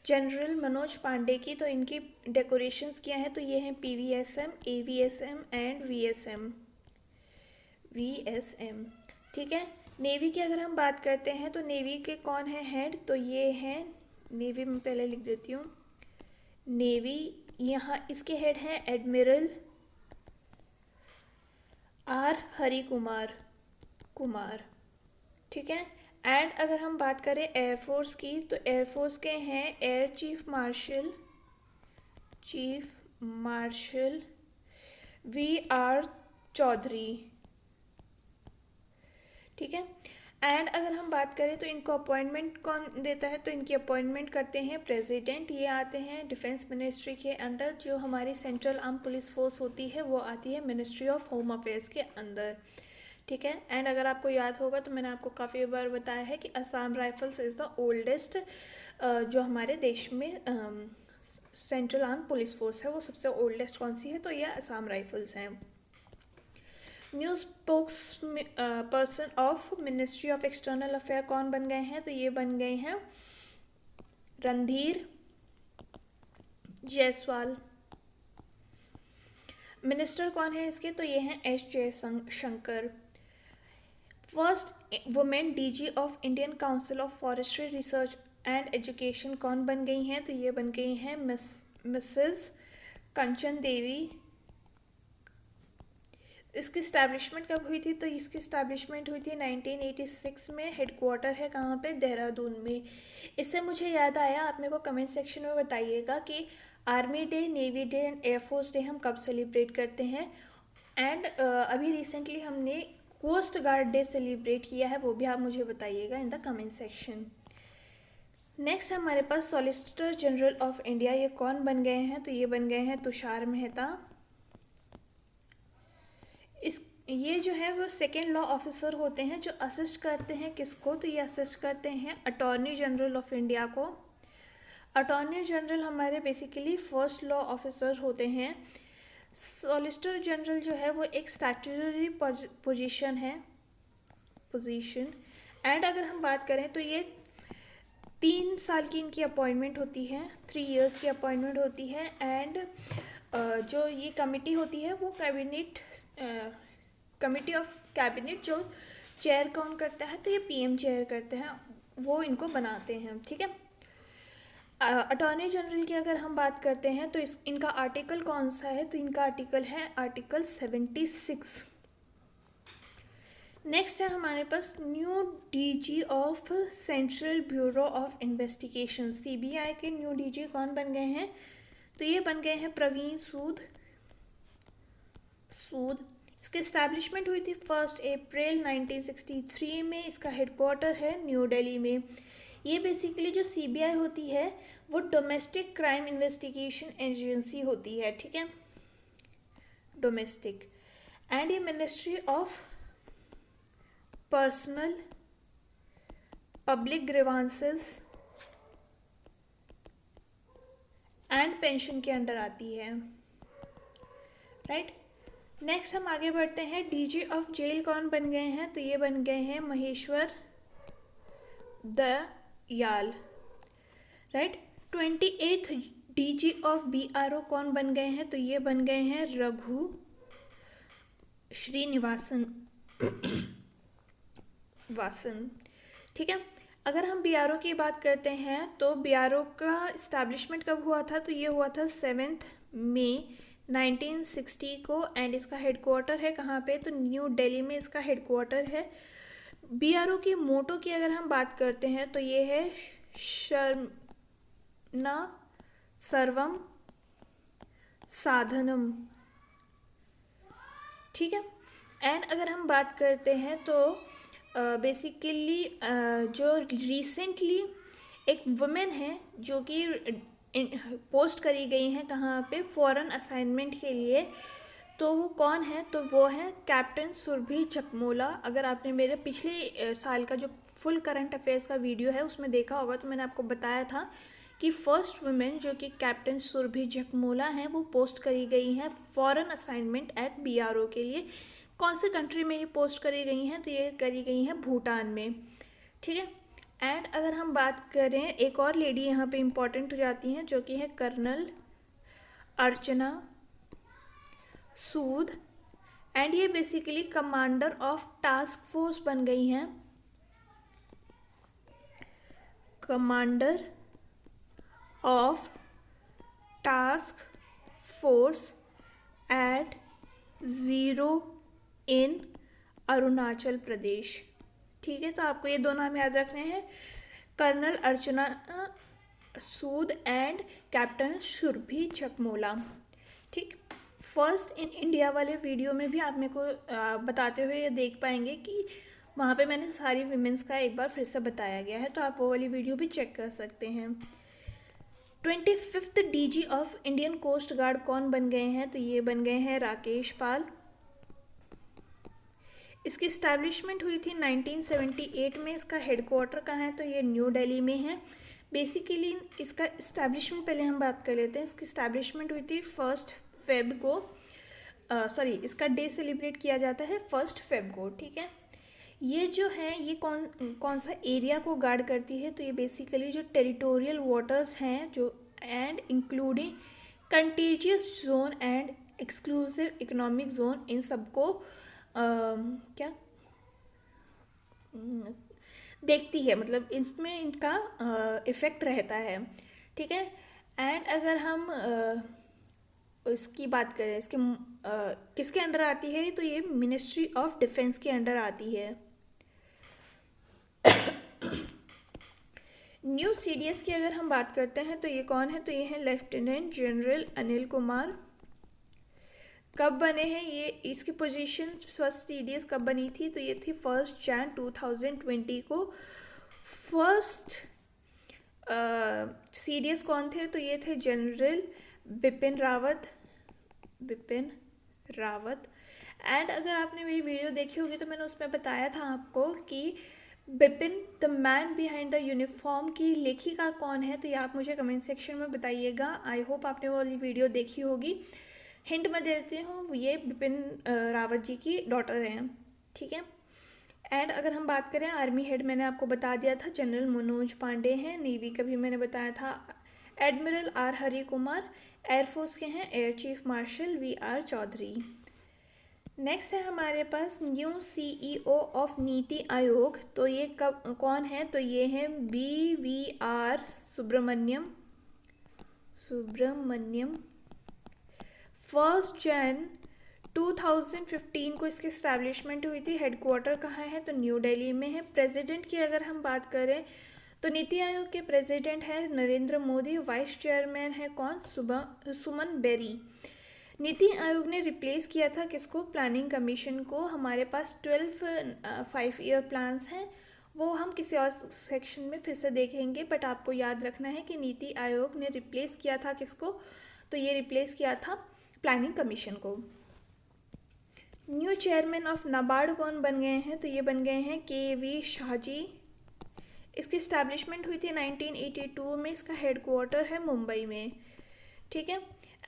Speaker 1: जनरल मनोज पांडे की, तो इनकी डेकोरेशंस क्या हैं, तो ये हैं PVSM, AVSM एंड VSM। ठीक है। नेवी की अगर हम बात करते हैं तो नेवी के कौन है हेड, तो ये हैं नेवी में पहले लिख देती हूँ। नेवी यहाँ इसके हेड हैं एडमिरल R हरि कुमार। ठीक है। एंड अगर हम बात करें एयरफोर्स की, तो एयरफोर्स के हैं air chief marshal VR Chaudhari. ठीक है। एंड अगर हम बात करें तो इनको अपॉइंटमेंट कौन देता है, तो इनकी अपॉइंटमेंट करते हैं प्रेसिडेंट। ये आते हैं डिफेंस मिनिस्ट्री के अंडर। जो हमारी सेंट्रल आर्म पुलिस फोर्स होती है वो आती है मिनिस्ट्री ऑफ होम अफेयर्स के अंदर। ठीक है। एंड अगर आपको याद होगा तो मैंने आपको काफ़ी बार बताया है कि Assam rifles is the oldest जो हमारे देश में सेंट्रल आर्म पुलिस फोर्स है, वो सबसे ओल्डेस्ट कौन सी है, तो ये असम राइफल्स हैं। New spokes person of ministry of external affair कौन बन गए हैं, तो ये बन गए हैं रणधीर जायसवाल। मिनिस्टर कौन है इसके, तो ये हैं S Jaishankar. First women DG of Indian council of forestry research and education कौन बन गई हैं, तो ये बन गई हैं मिसेस कंचन देवी। इसकी इस्टेब्लिशमेंट कब हुई थी, तो इसकी इस्टेब्लिशमेंट हुई थी 1986 में। हेडक्वार्टर है कहाँ पे, देहरादून में। इससे मुझे याद आया, आप मेरे को कमेंट सेक्शन में बताइएगा कि army day, navy day and air force day हम कब सेलिब्रेट करते हैं। एंड अभी रिसेंटली हमने कोस्ट गार्ड डे सेलिब्रेट किया है, वो भी आप मुझे बताइएगा in the comment section. Next हमारे पास सॉलिसिटर जनरल ऑफ इंडिया, ये कौन बन गए हैं, तो ये बन गए हैं तुषार मेहता। ये जो है वो सेकेंड लॉ ऑफिसर होते हैं जो असिस्ट करते हैं किसको, तो ये असिस्ट करते हैं अटॉर्नी जनरल ऑफ इंडिया को। अटॉर्नी जनरल हमारे बेसिकली फर्स्ट लॉ ऑफिसर होते हैं। सॉलिसिटर जनरल जो है वो एक स्टैट्यूटरी पोजीशन है। एंड अगर हम बात करें तो ये 3 साल की इनकी अपॉइंटमेंट होती है, 3 इयर्स की अपॉइंटमेंट होती है। एंड जो ये कमिटी होती है वो कमिटी ऑफ कैबिनेट, जो चेयर कौन करता है, तो ये PM चेयर करते हैं, वो इनको बनाते हैं। ठीक है। अटॉर्नी जनरल की अगर हम बात करते हैं तो इनका आर्टिकल कौन सा है, तो इनका आर्टिकल है आर्टिकल 76। नेक्स्ट है हमारे पास new DG of central bureau of investigation. CBI के न्यू DG कौन बन गए हैं, तो ये बन गए हैं प्रवीण सूद। इसकी इस्टेब्लिशमेंट हुई थी 1 अप्रैल 1963 में। इसका हेडक्वार्टर है न्यू दिल्ली में। ये बेसिकली जो CBI होती है वो डोमेस्टिक क्राइम इन्वेस्टिगेशन एजेंसी होती है। ठीक है, डोमेस्टिक। एंड ये ministry of personnel public grievances and pension के अंडर आती है। राइट। नेक्स्ट हम आगे बढ़ते हैं। DG ऑफ जेल कौन बन गए हैं, तो ये बन गए हैं Maheshwar Dayal. Right. 28th DG of BRO कौन बन गए हैं, तो ये बन गए हैं रघु श्रीनिवासन वासन। ठीक है। अगर हम BRO की बात करते हैं तो BRO का इस्टेब्लिशमेंट कब हुआ था, तो ये हुआ था 7 मई 1960 को। एंड इसका हेडक्वार्टर है कहाँ पे, तो न्यू दिल्ली में इसका हेडक्वार्टर है। BRO की मोटो की अगर हम बात करते हैं तो ये है शर्मणा सर्वम साधनम। ठीक है। एंड अगर हम बात करते हैं तो बेसिकली जो रिसेंटली एक वुमेन है जो कि पोस्ट करी गई हैं कहाँ पे, फॉरेन असाइनमेंट के लिए, तो वो कौन है, तो वो है कैप्टन सुरभि जखमोला। अगर आपने मेरे पिछले साल का जो फुल करंट अफेयर्स का वीडियो है उसमें देखा होगा तो मैंने आपको बताया था कि फर्स्ट वुमेन जो कि कैप्टन सुरभि जखमोला हैं वो पोस्ट करी गई हैं फॉरेन असाइनमेंट एट BRO के लिए। कौन से कंट्री में ये पोस्ट करी गई हैं, तो ये करी गई हैं भूटान में, ठीक है। एंड अगर हम बात करें, एक और लेडी यहाँ पे इम्पॉर्टेंट हो जाती हैं जो कि है कर्नल अर्चना सूद, एंड ये basically commander of task force बन गई हैं, commander of task force at zero in Arunachal Pradesh, ठीक है। तो आपको ये दो नाम याद रखने हैं, colonel Archana Sood and captain Surabhi Jakhmola, ठीक। फर्स्ट इन इंडिया वाले वीडियो में भी आप मेरे को बताते हुए ये देख पाएंगे कि वहाँ पे मैंने सारी विमेंस का एक बार फिर से बताया गया है, तो आप वो वाली वीडियो भी चेक कर सकते हैं। 25th DG of Indian coast guard कौन बन गए हैं, तो ये बन गए हैं राकेश पाल। इसकी इस्टेब्लिशमेंट हुई थी 1978 में। इसका हेडक्वार्टर कहाँ है, तो ये न्यू दिल्ली में है। बेसिकली इसका इस्टेब्लिशमेंट पहले हम बात कर लेते हैं। इसकी इस्टेब्लिशमेंट हुई थी 1 फेब को, इसका डे सेलिब्रेट किया जाता है 1 फेब को, ठीक है। ये जो है ये कौन सा एरिया को गार्ड करती है, तो ये बेसिकली जो टेरिटोरियल वाटर्स हैं जो and including contiguous zone and exclusive economic zone, इन सबको क्या देखती है, मतलब इसमें इनका इफ़ेक्ट रहता है, ठीक है। एंड अगर हम इसकी बात करें, इसके किसके अंडर आती है, तो ये मिनिस्ट्री ऑफ डिफेंस के अंडर आती है। न्यू सीडीएस की अगर हम बात करते हैं तो ये कौन है, तो ये है लेफ्टिनेंट जनरल अनिल कुमार। कब बने हैं ये, इसकी पोजीशन फर्स्ट सीडीएस कब बनी थी, तो ये थी 1 जन 2020 को। फर्स्ट सीडीएस कौन थे, तो ये थे जनरल बिपिन रावत। एंड अगर आपने मेरी वीडियो देखी होगी तो मैंने उसमें बताया था आपको कि Bipin the man behind the uniform की लेखिका कौन है, तो ये आप मुझे कमेंट सेक्शन में बताइएगा। आई होप आपने वो वाली वीडियो देखी होगी। हिंट मैं देती हूँ, ये बिपिन रावत जी की डॉटर हैं, ठीक है। एंड अगर हम बात करें आर्मी हेड, मैंने आपको बता दिया था जनरल मनोज पांडे हैं। नेवी का भी मैंने बताया था admiral R Hari Kumar. Air force के हैं air chief marshal V R. Chaudhari. Next है हमारे पास new CEO of NITI Aayog, तो ये कौन है, तो ये है BVR सुब्रमण्यम। 1 जन 2015 को इसकी इस्टेब्लिशमेंट हुई थी। हेडक्वार्टर कहाँ है, तो न्यू दिल्ली में है। प्रेसिडेंट की अगर हम बात करें तो नीति आयोग के प्रेसिडेंट है नरेंद्र मोदी। वाइस चेयरमैन है कौन, सुमन बेरी। नीति आयोग ने रिप्लेस किया था किसको, प्लानिंग कमीशन को। हमारे पास 12 5-ईयर प्लान्स हैं, वो हम किसी और सेक्शन में फिर से देखेंगे, बट आपको याद रखना है कि नीति आयोग ने रिप्लेस किया था किसको, तो ये रिप्लेस किया था प्लानिंग कमीशन को। न्यू चेयरमैन ऑफ नाबार्ड कौन बन गए हैं, तो ये बन गए हैं KV शाहजी। इसकी इस्टेब्लिशमेंट हुई थी 1982 में। इसका हेडक्वार्टर है मुंबई में, ठीक है।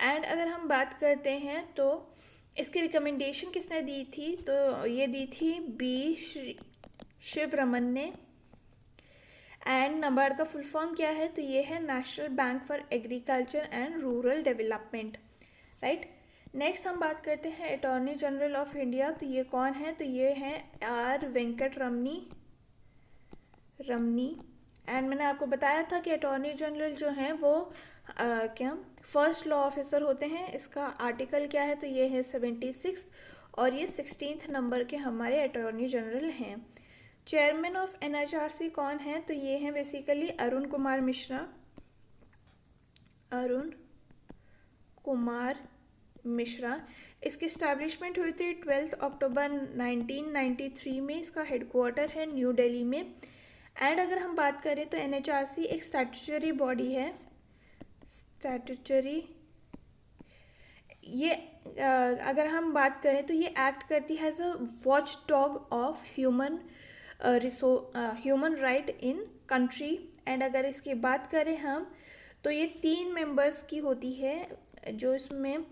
Speaker 1: एंड अगर हम बात करते हैं तो इसकी रिकमेंडेशन किसने दी थी, तो ये दी थी B. शिवरमन ने। एंड नाबार्ड का फुल फॉर्म क्या है, तो ये है national bank for agriculture and rural development, right. Next हम बात करते हैं अटॉर्नी जनरल ऑफ इंडिया, तो ये कौन है, तो ये हैं R. वेंकट रमनी। एंड मैंने आपको बताया था कि अटॉर्नी जनरल जो हैं वो फर्स्ट लॉ ऑफिसर होते हैं। इसका आर्टिकल क्या है, तो ये है 76 और ये 16th नंबर के हमारे अटॉर्नी जनरल हैं। चेयरमैन ऑफ NHRC कौन है, तो ये हैं बेसिकली अरुण कुमार मिश्रा। इसकी इस्टेब्लिशमेंट हुई थी 12 अक्टूबर 1993 में। इसका हेडक्वार्टर है न्यू दिल्ली में। एंड अगर हम बात करें तो NHRC एक स्टैट्यूटरी बॉडी है। ये अगर हम बात करें तो ये एक्ट करती है as a watchdog of human right in country. And अगर इसकी बात करें हम तो ये 3 मेंबर्स की होती है, जो इसमें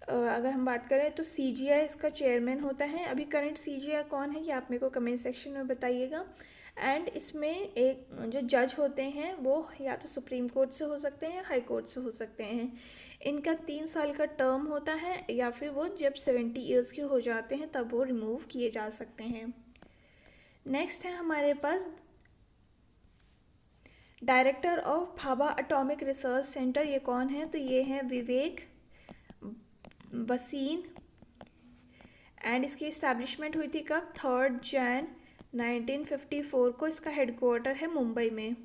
Speaker 1: अगर हम बात करें तो सीजीआई इसका चेयरमैन होता है। अभी करंट सीजीआई कौन है ये आप मेरे को कमेंट सेक्शन में बताइएगा। एंड इसमें एक जो जज होते हैं वो या तो सुप्रीम कोर्ट से हो सकते हैं या हाई कोर्ट से हो सकते हैं। इनका 3 साल का टर्म होता है, या फिर वो जब 70 ईयर्स के हो जाते हैं तब वो रिमूव किए जा सकते हैं। नेक्स्ट है हमारे पास director of Bhabha atomic research centre. ये कौन है? तो ये है विवेक बसीन। एंड इसकी इस्टेब्लिशमेंट हुई थी कब? 3 जैन 1954 को। इसका हेडक्वार्टर है मुंबई में।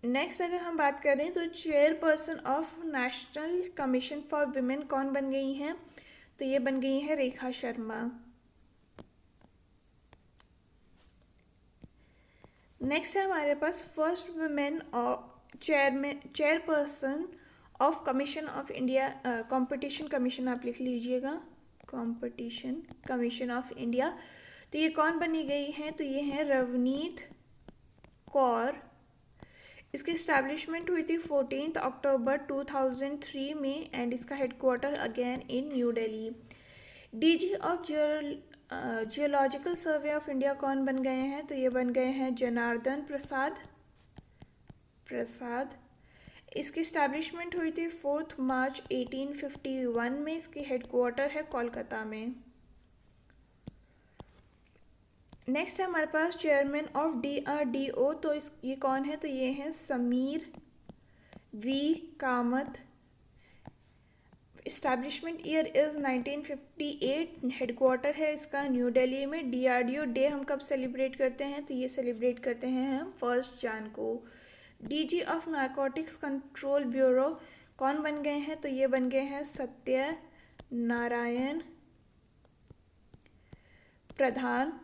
Speaker 1: नेक्स्ट अगर हम बात करें तो chairperson of national commission for women कौन बन गई हैं? तो ये बन गई है रेखा शर्मा। नेक्स्ट है हमारे पास first women chairperson of commission of India, competition commission आप लिख लीजिएगा, कंपटीशन कमीशन ऑफ इंडिया। तो ये कौन बनी गई है? तो ये है रवनीत कौर। इसकी इस्टेब्लिशमेंट हुई थी 14 अक्टूबर 2003 में। एंड इसका headquarter again in new Delhi. DG of geological survey of India कौन बन गए हैं? तो ये बन गए हैं जनार्दन प्रसाद। इसकी इस्टेब्लिशमेंट हुई थी 4 मार्च 1851 में। इसकी हेडक्वार्टर है कोलकाता में। नेक्स्ट है हमारे पास चेयरमैन ऑफ DRDO। तो ये कौन है? तो ये हैं Sameer V Kamat. Establishment year is 1958। Headquarter है इसका न्यू दिल्ली में। DRDO डे हम कब सेलिब्रेट करते हैं? तो ये सेलिब्रेट करते हैं हम 1 जैन को। DG of narcotics control bureau कौन बन गए हैं? तो ये बन गए हैं सत्य नारायण प्रधान।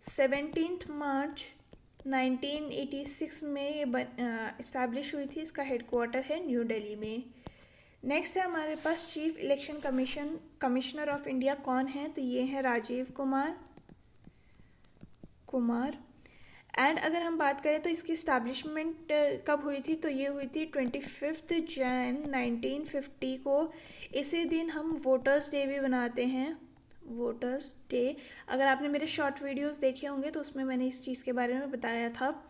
Speaker 1: 17 मार्च 1986 में ये इस्टेब्लिश हुई थी। इसका हेडक्वार्टर है न्यू दिल्ली में। नेक्स्ट है हमारे पास chief election commissioner of India कौन है? तो ये है राजीव कुमार। एंड अगर हम बात करें तो इसकी इस्टेब्लिशमेंट कब हुई थी? तो ये हुई थी 25 जैन 1950 को। इसी दिन हम वोटर्स डे भी बनाते हैं, वोटर्स डे। अगर आपने मेरे शॉर्ट वीडियोस देखे होंगे तो उसमें मैंने इस चीज़ के बारे में बताया था।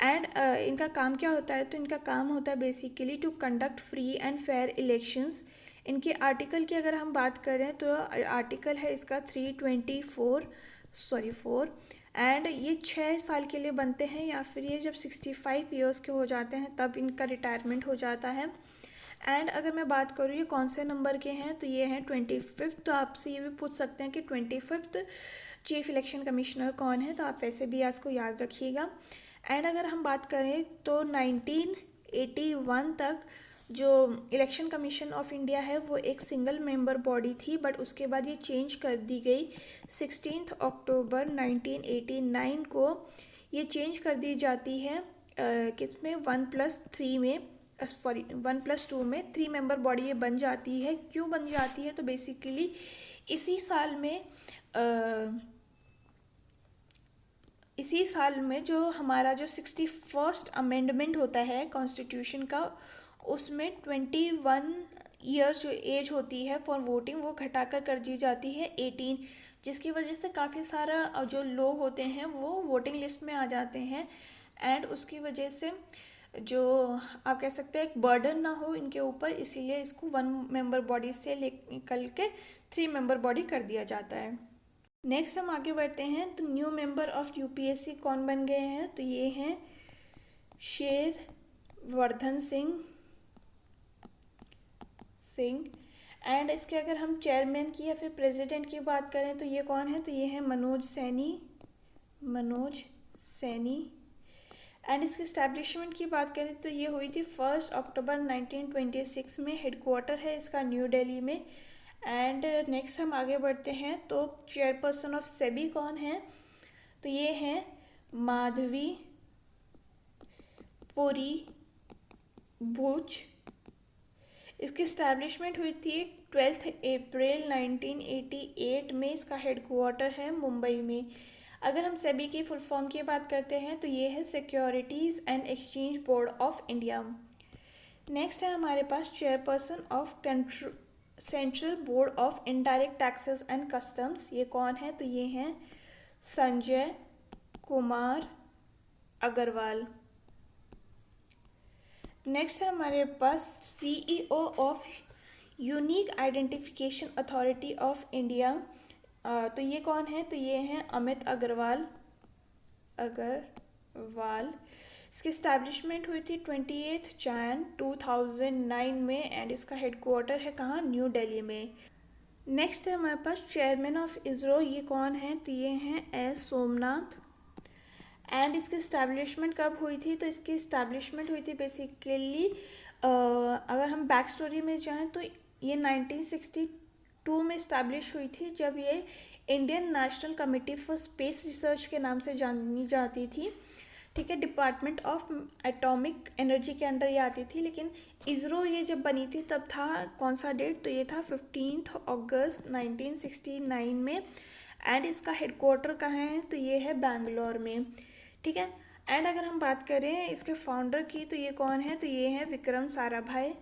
Speaker 1: एंड इनका काम क्या होता है? तो इनका काम होता है basically to conduct free and fair elections. इनके आर्टिकल की अगर हम बात करें तो आर्टिकल है इसका 4। एंड ये 6 साल के लिए बनते हैं, या फिर ये जब 65 ईयर्स के हो जाते हैं तब इनका रिटायरमेंट हो जाता है। एंड अगर मैं बात करूँ ये कौन से नंबर के हैं? तो ये हैं 25। तो आपसे ये भी पूछ सकते हैं कि 25 चीफ इलेक्शन कमिश्नर कौन है? तो आप वैसे भी इसको याद रखिएगा। एंड अगर हम बात करें तो 1981 तक जो इलेक्शन कमीशन ऑफ इंडिया है वो एक सिंगल मेंबर बॉडी थी, बट उसके बाद ये चेंज कर दी गई। 16 अक्टूबर 1989 को ये चेंज कर दी जाती है किसमें? 1+3 में, सॉरी 1+2 में 3 मेंबर बॉडी ये बन जाती है। क्यों बन जाती है? तो बेसिकली इसी साल में जो हमारा जो 61st अमेंडमेंट होता है कॉन्स्टिट्यूशन का, उसमें 21 ईयर्स जो एज होती है फॉर वोटिंग वो घटाकर कर दी जाती है 18, जिसकी वजह से काफ़ी सारा जो लोग होते हैं वो वोटिंग लिस्ट में आ जाते हैं। एंड उसकी वजह से जो आप कह सकते हैं एक बर्डन ना हो इनके ऊपर, इसीलिए इसको 1 मेंबर बॉडी से निकल के 3 मेंबर बॉडी कर दिया जाता है। नेक्स्ट हम आगे बढ़ते हैं। तो न्यू मेंबर ऑफ UPSC कौन बन गए हैं? तो ये हैं शेरवर्धन सिंह। एंड इसके अगर हम चेयरमैन की या फिर प्रेसिडेंट की बात करें तो ये कौन है? तो ये है मनोज सैनी। एंड इसकी इस्टेब्लिशमेंट की बात करें तो ये हुई थी 1 अक्टूबर 1926 में। हेडक्वार्टर है इसका न्यू दिल्ली में। एंड नेक्स्ट हम आगे बढ़ते हैं। तो चेयरपर्सन ऑफ सेबी कौन है? तो ये हैं माधवी पुरी भुज। इसकी इस्टेब्लिशमेंट हुई थी 12 अप्रैल 1988 में। इसका हेडक्वार्टर है मुंबई में। अगर हम सेबी की फुल फॉर्म की बात करते हैं तो ये है securities and exchange board of India. Next है हमारे पास chairperson of central board of indirect taxes and customs, ये कौन है? तो ये हैं संजय कुमार अग्रवाल। नेक्स्ट है हमारे पास CEO of unique identification authority of India, तो ये कौन है? तो ये हैं अमित अग्रवाल। इसकी इस्टेब्लिशमेंट हुई थी 28 जैन 2009 में एंड इसका हेडक्वार्टर है कहाँ? न्यू दिल्ली में। नेक्स्ट है हमारे पास चेयरमैन ऑफ इसरो, ये कौन है? तो ये हैं एस सोमनाथ। एंड इसकी इस्टेब्लिशमेंट कब हुई थी? तो इसकी इस्टेब्लिशमेंट हुई थी बेसिकली, अगर हम बैक स्टोरी में जाएं तो ये 1962 में इस्टेब्लिश हुई थी, जब ये Indian national committee for space research के नाम से जानी जाती थी। ठीक है, डिपार्टमेंट ऑफ एटॉमिक एनर्जी के अंडर ये आती थी। लेकिन इसरो ये जब बनी थी तब था कौन सा डेट? तो ये था 15 अगस्त 1969 में एंड इसका हेडक्वार्टर कहाँ है? तो ये है बैंगलोर में। ठीक है, एंड अगर हम बात करें इसके फाउंडर की तो ये कौन है? तो ये है विक्रम साराभाई।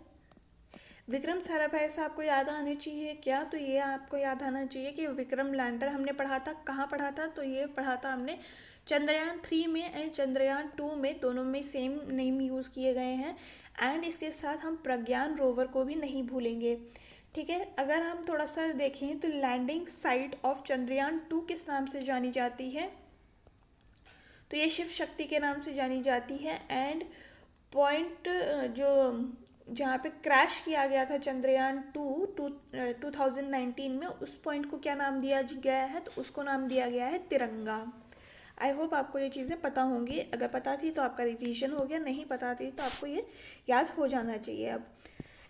Speaker 1: विक्रम साराभाई से आपको याद आने चाहिए क्या? तो ये आपको याद आना चाहिए कि विक्रम लैंडर हमने पढ़ा था, कहाँ पढ़ा था? तो ये पढ़ा था हमने चंद्रयान 3 में एंड चंद्रयान 2 में, दोनों में सेम नेम यूज़ किए गए हैं। एंड इसके साथ हम प्रज्ञान रोवर को भी नहीं भूलेंगे। ठीक है, अगर हम थोड़ा सा देखें तो लैंडिंग साइट ऑफ चंद्रयान 2 किस नाम से जानी जाती है? तो ये शिव शक्ति के नाम से जानी जाती है। एंड पॉइंट जो जहाँ पे क्रैश किया गया था चंद्रयान 2019 में, उस पॉइंट को क्या नाम दिया गया है? तो उसको नाम दिया गया है तिरंगा। आई होप आपको ये चीज़ें पता होंगी, अगर पता थी तो आपका रिवीजन हो गया, नहीं पता थी तो आपको ये याद हो जाना चाहिए। अब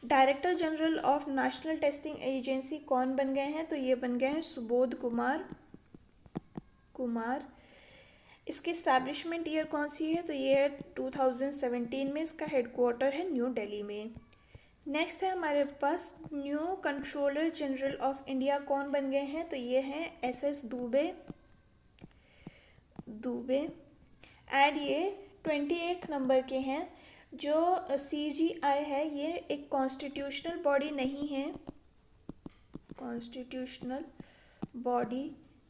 Speaker 1: director general of national testing agency कौन बन गए हैं? तो ये बन गए हैं सुबोध कुमार। इसकी इस्टेब्लिशमेंट ईयर कौन सी है? तो ये है 2017 में, इसका हेडक्वार्टर है न्यू दिल्ली में। नेक्स्ट है हमारे पास new controller general of India कौन बन गए हैं? तो ये हैं एसएस दुबे एंड ये 28 नंबर के हैं। जो सीजीआई है ये एक कॉन्स्टिट्यूशनल बॉडी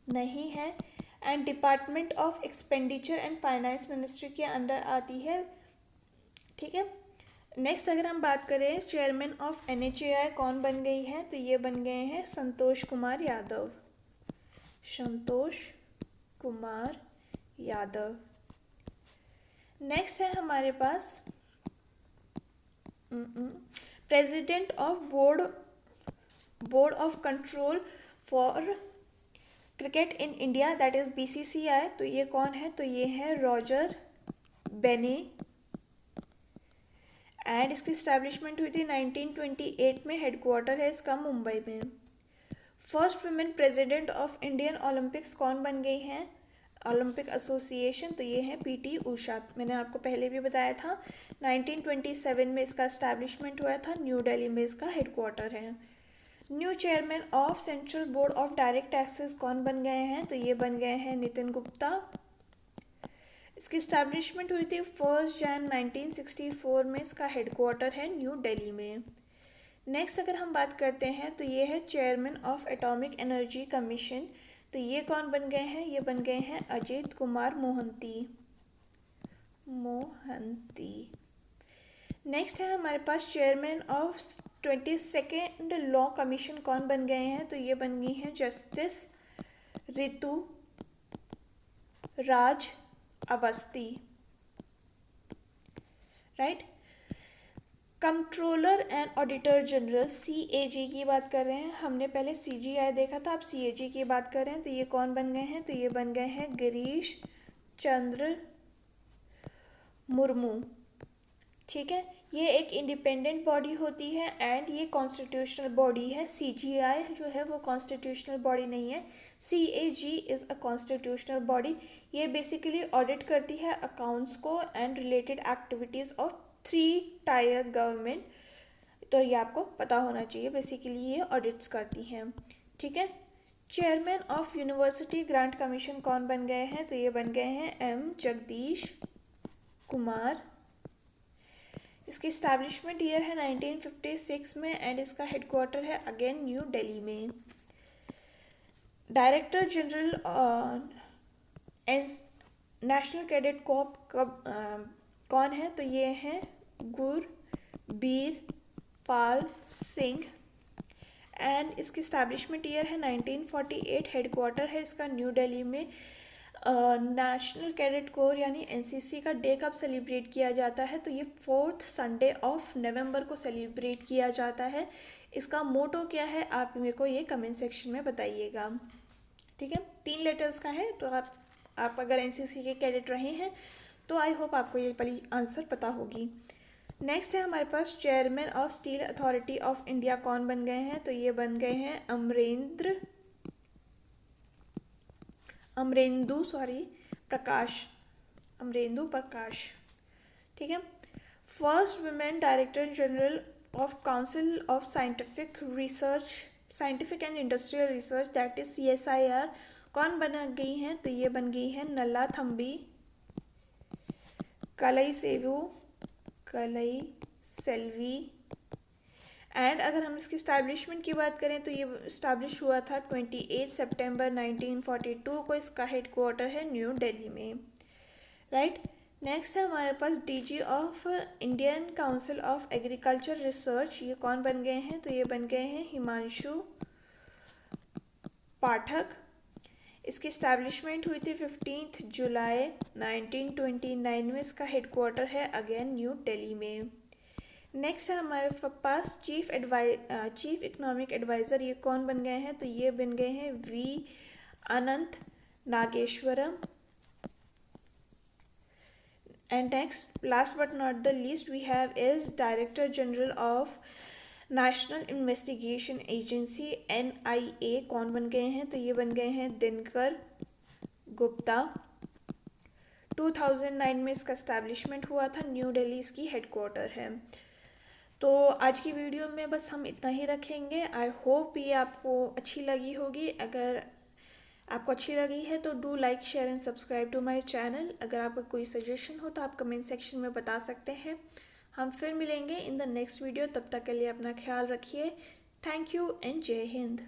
Speaker 1: नहीं है and department of expenditure and finance ministry के अंडर आती है। ठीक है, नेक्स्ट अगर हम बात करें चेयरमैन ऑफ एनएचएआई कौन बन गई है? तो ये बन गए हैं संतोष कुमार यादव। नेक्स्ट है हमारे पास president of board of control for cricket in India, that is BCCI, तो ये कौन है? तो ये है रॉजर बेने एंड इसकी इस्टेब्लिशमेंट हुई थी 1928 में, हेडक्वार्टर है इसका मुंबई में। First women president of Indian Olympics कौन बन गई हैं? ओलंपिक एसोसिएशन, तो ये है पीटी उषा। मैंने आपको पहले भी बताया था 1927 में इसका इस्टेब्लिशमेंट हुआ था, न्यू दिल्ली में इसका हेडक्वार्टर है। New chairman of central board of direct taxes कौन बन गए हैं? तो ये बन गए हैं नितिन गुप्ता। इसकी इस्टेब्लिशमेंट हुई थी 1 जैन 1964 में, इसका हेडक्वार्टर है न्यू दिल्ली में। नेक्स्ट अगर हम बात करते हैं तो ये है chairman of atomic energy commission, तो ये कौन बन गए हैं? ये बन गए हैं अजीत कुमार मोहंती। नेक्स्ट है हमारे पास chairman of 22nd law commission कौन बन गए हैं? तो ये बन गई हैं justice Ritu Raj Awasthi. Right, controller and auditor general CAG की बात कर रहे हैं, हमने पहले सीजीआई देखा था, अब सीएजी की बात कर रहे हैं। तो ये कौन बन गए हैं? तो ये बन गए हैं गिरीश चंद्र मुर्मू। ठीक है, ये एक इंडिपेंडेंट बॉडी होती है एंड ये कॉन्स्टिट्यूशनल बॉडी है। सीजीआई जो है वो कॉन्स्टिट्यूशनल बॉडी नहीं है, CAG is a constitutional body. ये बेसिकली ऑडिट करती है अकाउंट्स को and related activities of 3 tyre government, तो ये आपको पता होना चाहिए, बेसिकली ये ऑडिट्स करती हैं। ठीक है, chairman of university grant commission कौन बन गए हैं? तो ये बन गए हैं एम जगदीश कुमार। इसकी इस्टेब्लिशमेंट ईयर है 1956 में एंड इसका हेडक्वार्टर है अगेन न्यू दिल्ली में। Director general national cadet Corp कब कौन है? तो ये हैं गुरबीर पाल सिंह एंड इसकी इस्टेब्लिशमेंट ईयर है 1948। हेडक्वार्टर है इसका न्यू दिल्ली में। नेशनल कैडेट कोर यानी एनसीसी का डे कब सेलिब्रेट किया जाता है? तो ये 4th संडे ऑफ नवंबर को सेलिब्रेट किया जाता है। इसका मोटो क्या है आप मेरे को ये कमेंट सेक्शन में बताइएगा। ठीक है, 3 लेटर्स का है, तो आप अगर एनसीसी के कैडेट रहे हैं तो आई होप आपको ये वाली आंसर पता होगी। नेक्स्ट है हमारे पास chairman of steel authority of India कौन बन गए हैं? तो ये बन गए हैं अमरेंदु प्रकाश। ठीक है। First women director general of council of scientific and industrial research that is CSIR कौन बना गई हैं? तो ये बन गई है नल्ला थम्बी कलई सेल्वी। एंड अगर हम इसकी इस्टेब्लिशमेंट की बात करें तो ये इस्टेब्लिश हुआ था 28 सितंबर 1942 को। इसका हेडक्वार्टर है न्यू दिल्ली में। राइट। नेक्स्ट है हमारे पास DG of Indian council of agriculture research. ये कौन बन गए हैं? तो ये बन गए हैं हिमांशु पाठक। इसकी इस्टेब्लिशमेंट हुई थी 15 जुलाई 1929 में। इसका हेडक्वार्टर है अगेन न्यू दिल्ली में। नेक्स्ट है हमारे पास चीफ इकोनॉमिक एडवाइज़र। ये कौन बन गए हैं? तो ये बन गए हैं V Anant Nageswaran. And next last but not the least we have is director general of national investigation agency NIA कौन बन गए हैं? तो ये बन गए हैं दिनकर गुप्ता। 2009 में इसका इस्टेब्लिशमेंट हुआ था। न्यू दिल्ली इसकी हेडक्वार्टर है। तो आज की वीडियो में बस हम इतना ही रखेंगे। आई होप ये आपको अच्छी लगी होगी। अगर आपको अच्छी लगी है तो do like share and subscribe to my channel. अगर आपका कोई सजेशन हो तो आप कमेंट सेक्शन में बता सकते हैं। हम फिर मिलेंगे इन द नेक्स्ट वीडियो। तब तक के लिए अपना ख्याल रखिए। थैंक यू एंड जय हिंद।